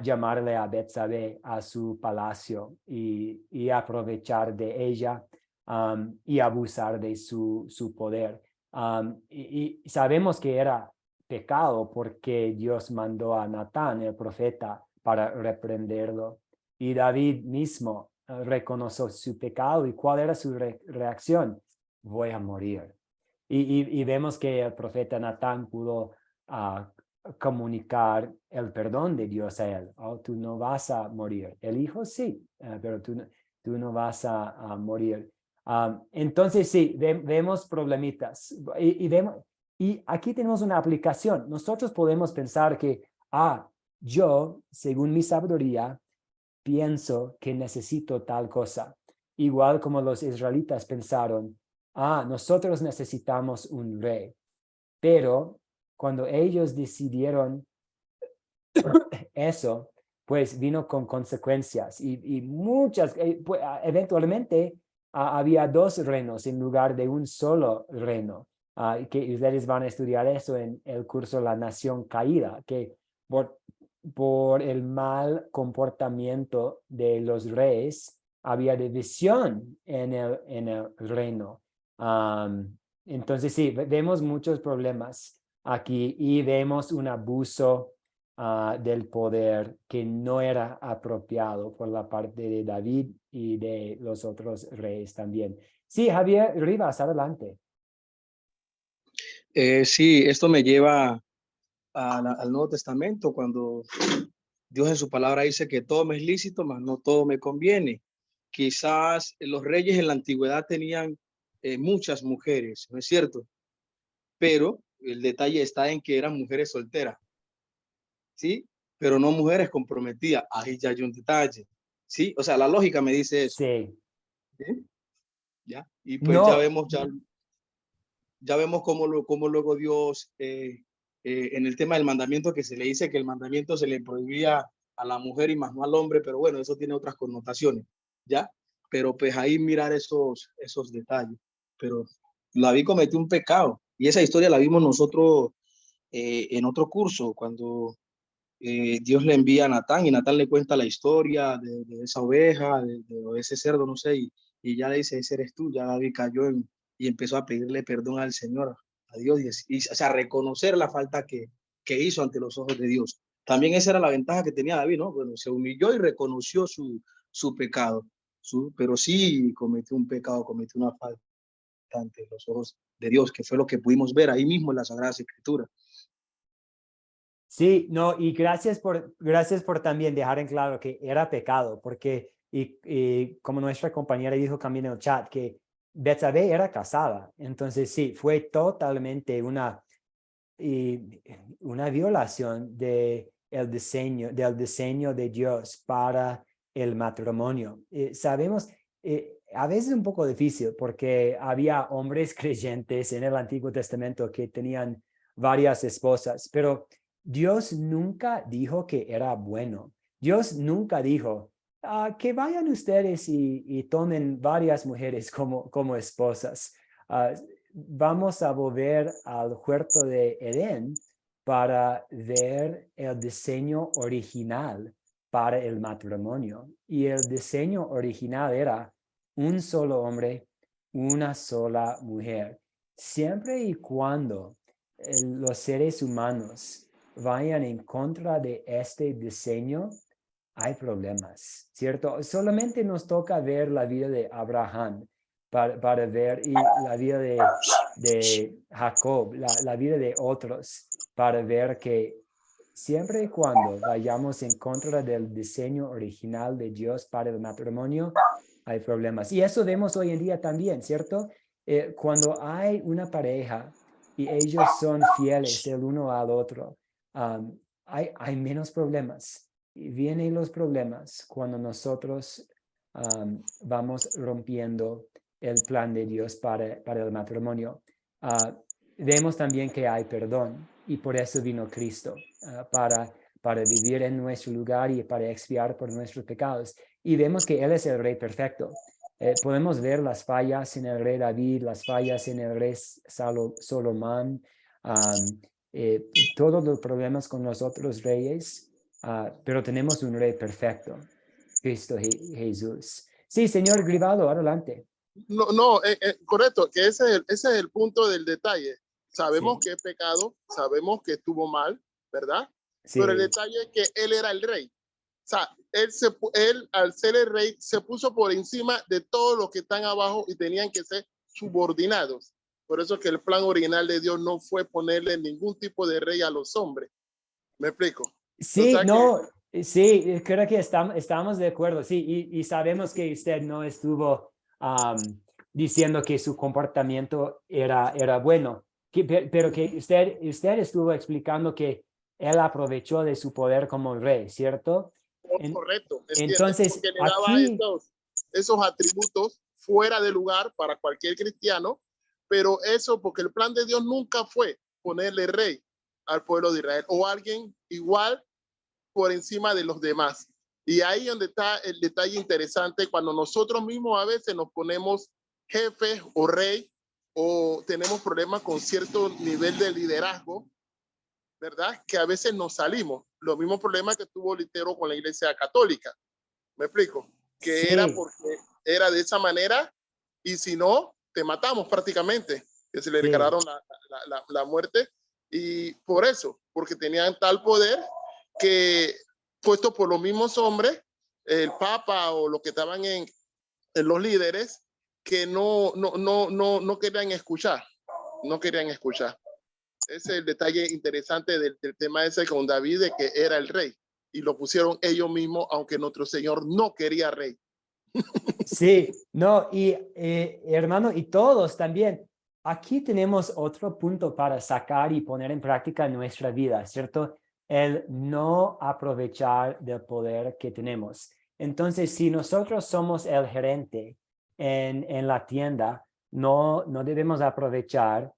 llamarle a Betsabé a su palacio y aprovechar de ella y abusar de su poder. Y sabemos que era pecado porque Dios mandó a Natán, el profeta, para reprenderlo. Y David mismo reconoció su pecado. ¿Y cuál era su reacción? Voy a morir. Y vemos que el profeta Natán pudo comunicar el perdón de Dios a él. Oh, tú no vas a morir. El hijo sí, pero tú no vas a morir. Entonces sí, vemos problemitas. Y aquí tenemos una aplicación. Nosotros podemos pensar que, yo, según mi sabiduría, pienso que necesito tal cosa. Igual como los israelitas pensaron, nosotros necesitamos un rey. Pero cuando ellos decidieron eso, pues vino con consecuencias y muchas, pues, eventualmente había 2 reinos en lugar de un solo reino. Que ustedes van a estudiar eso en el curso La Nación Caída, que por el mal comportamiento de los reyes había división en el reino. Entonces sí, vemos muchos problemas aquí y vemos un abuso del poder que no era apropiado por la parte de David y de los otros reyes también. Sí, Javier Rivas, adelante. Sí, esto me lleva al Nuevo Testamento, cuando Dios en su palabra dice que todo me es lícito, mas no todo me conviene. Quizás los reyes en la antigüedad tenían muchas mujeres, ¿no es cierto? Pero el detalle está en que eran mujeres solteras, ¿sí? Pero no mujeres comprometidas. Ahí ya hay un detalle, ¿sí? O sea, la lógica me dice eso. Sí. ¿Sí? ¿Ya? Y pues No. ya vemos cómo luego Dios, en el tema del mandamiento, que se le dice que el mandamiento se le prohibía a la mujer y más no al hombre, pero bueno, eso tiene otras connotaciones, ¿ya? Pero pues ahí mirar esos detalles. Pero David cometió un pecado y esa historia la vimos nosotros en otro curso, cuando Dios le envía a Natán y Natán le cuenta la historia de esa oveja, de ese cerdo, no sé, y ya le dice, ese eres tú, ya David cayó y empezó a pedirle perdón al Señor, a Dios, o sea, reconocer la falta que hizo ante los ojos de Dios. También esa era la ventaja que tenía David, ¿no? Bueno, se humilló y reconoció su pecado, pero sí cometió un pecado, cometió una falta ante los ojos de Dios, que fue lo que pudimos ver ahí mismo en las Sagradas Escrituras. Sí, no, y gracias por también dejar en claro que era pecado, porque, y como nuestra compañera dijo también en el chat, que Betsabé era casada. Entonces, sí, fue totalmente una violación del diseño de Dios para el matrimonio. Sabemos, a veces es un poco difícil porque había hombres creyentes en el Antiguo Testamento que tenían varias esposas, pero Dios nunca dijo que era bueno. Dios nunca dijo que vayan ustedes y tomen varias mujeres como esposas. Vamos a volver al huerto de Edén para ver el diseño original para el matrimonio. Y el diseño original era un solo hombre, una sola mujer. Siempre y cuando los seres humanos vayan en contra de este diseño, hay problemas, ¿cierto? Solamente nos toca ver la vida de Abraham para ver y la vida de Jacob, la vida de otros, para ver que siempre y cuando vayamos en contra del diseño original de Dios para el matrimonio, hay problemas. Y eso vemos hoy en día también, ¿cierto? Cuando hay una pareja y ellos son fieles el uno al otro, hay menos problemas. Y vienen los problemas cuando nosotros vamos rompiendo el plan de Dios para el matrimonio. Vemos también que hay perdón y por eso vino Cristo, para vivir en nuestro lugar y para expiar por nuestros pecados. Y vemos que Él es el Rey perfecto. Podemos ver las fallas en el Rey David, las fallas en el Rey Salomón, todos los problemas con los otros reyes, pero tenemos un Rey perfecto, Cristo Jesús. Sí, señor Grivaldo, adelante. No, correcto, que ese es el punto del detalle. Sabemos Sí. que es pecado, sabemos que estuvo mal, ¿verdad? Sí. Pero el detalle es que él era el rey. O sea, él, al ser el rey, se puso por encima de todos los que están abajo y tenían que ser subordinados. Por eso que el plan original de Dios no fue ponerle ningún tipo de rey a los hombres. ¿Me explico? Sí, O sea no, sí, creo que estamos de acuerdo, sí, y sabemos que usted no estuvo diciendo que su comportamiento era bueno, pero que usted estuvo explicando que él aprovechó de su poder como rey, ¿cierto? correcto, Entonces, porque le daba aquí, esos atributos fuera de lugar para cualquier cristiano, pero eso porque el plan de Dios nunca fue ponerle rey al pueblo de Israel o alguien igual por encima de los demás. Y ahí donde está el detalle interesante, cuando nosotros mismos a veces nos ponemos jefe o rey o tenemos problemas con cierto nivel de liderazgo, ¿verdad? Que a veces nos salimos. Los mismos problemas que tuvo Lutero con la Iglesia Católica. ¿Me explico? Que sí. era porque era de esa manera y si no, te matamos prácticamente. Que se le declararon la muerte y por eso, porque tenían tal poder que puesto por los mismos hombres, el Papa o los que estaban en los líderes, que no querían escuchar, no querían escuchar. Ese es el detalle interesante del tema ese con David, de que era el rey y lo pusieron ellos mismos, aunque nuestro Señor no quería rey. Sí, no, y hermano, y todos también. Aquí tenemos otro punto para sacar y poner en práctica en nuestra vida, ¿cierto? El no aprovechar del poder que tenemos. Entonces, si nosotros somos el gerente en la tienda, no debemos aprovechar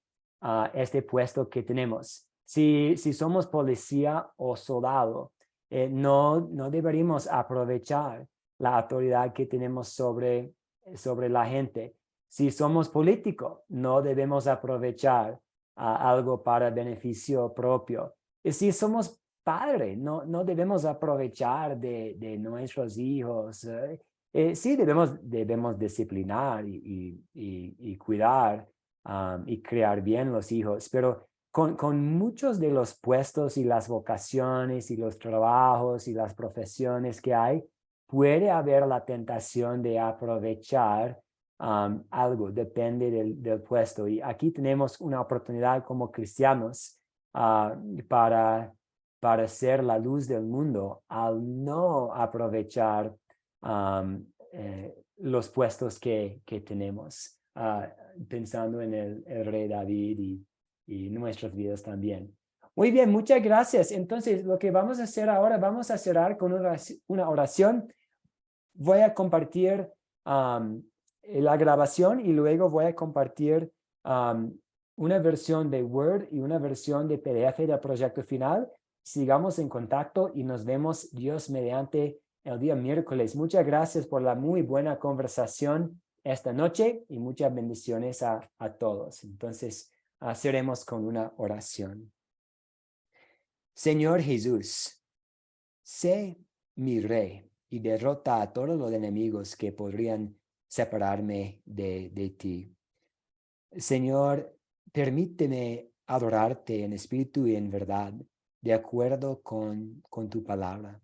este puesto que tenemos. Si somos policía o soldado, no deberíamos aprovechar la autoridad que tenemos sobre la gente. Si somos políticos, no debemos aprovechar algo para beneficio propio. Y si somos padres, no debemos aprovechar de nuestros hijos Sí, debemos disciplinar y cuidar y criar bien los hijos, pero con muchos de los puestos y las vocaciones y los trabajos y las profesiones que hay, puede haber la tentación de aprovechar algo, depende del puesto. Y aquí tenemos una oportunidad como cristianos para ser la luz del mundo al no aprovechar los puestos que tenemos, pensando en el rey David y nuestras vidas también. Muy bien, muchas gracias. Entonces, lo que vamos a hacer ahora, vamos a cerrar con una oración. Voy a compartir la grabación y luego voy a compartir una versión de Word y una versión de PDF del proyecto final. Sigamos en contacto y nos vemos Dios mediante el día miércoles. Muchas gracias por la muy buena conversación esta noche y muchas bendiciones a todos. Entonces, haremos con una oración. Señor Jesús, sé mi rey y derrota a todos los enemigos que podrían separarme de ti. Señor, permíteme adorarte en espíritu y en verdad, de acuerdo con tu palabra.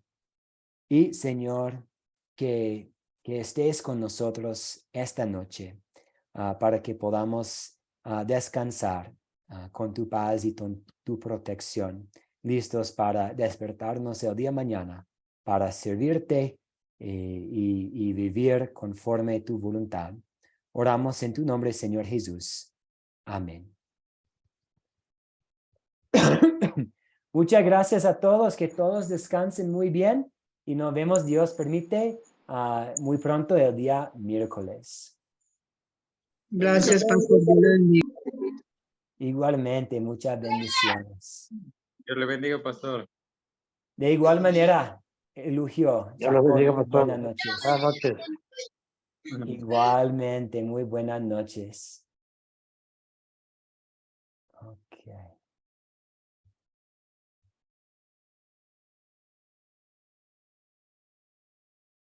Y Señor, que estés con nosotros esta noche para que podamos descansar con tu paz y con tu protección, listos para despertarnos el día mañana, para servirte y vivir conforme a tu voluntad. Oramos en tu nombre, Señor Jesús. Amén. Muchas gracias a todos, que todos descansen muy bien y nos vemos, Dios permite, muy pronto el día miércoles. Gracias, Pastor. Dios le bendiga. Igualmente, muchas bendiciones. Dios le bendiga, pastor. De igual manera, Elugio, Dios los bendiga, pastor. buenas noches. Buenas noches. Igualmente, muy buenas noches. Okay.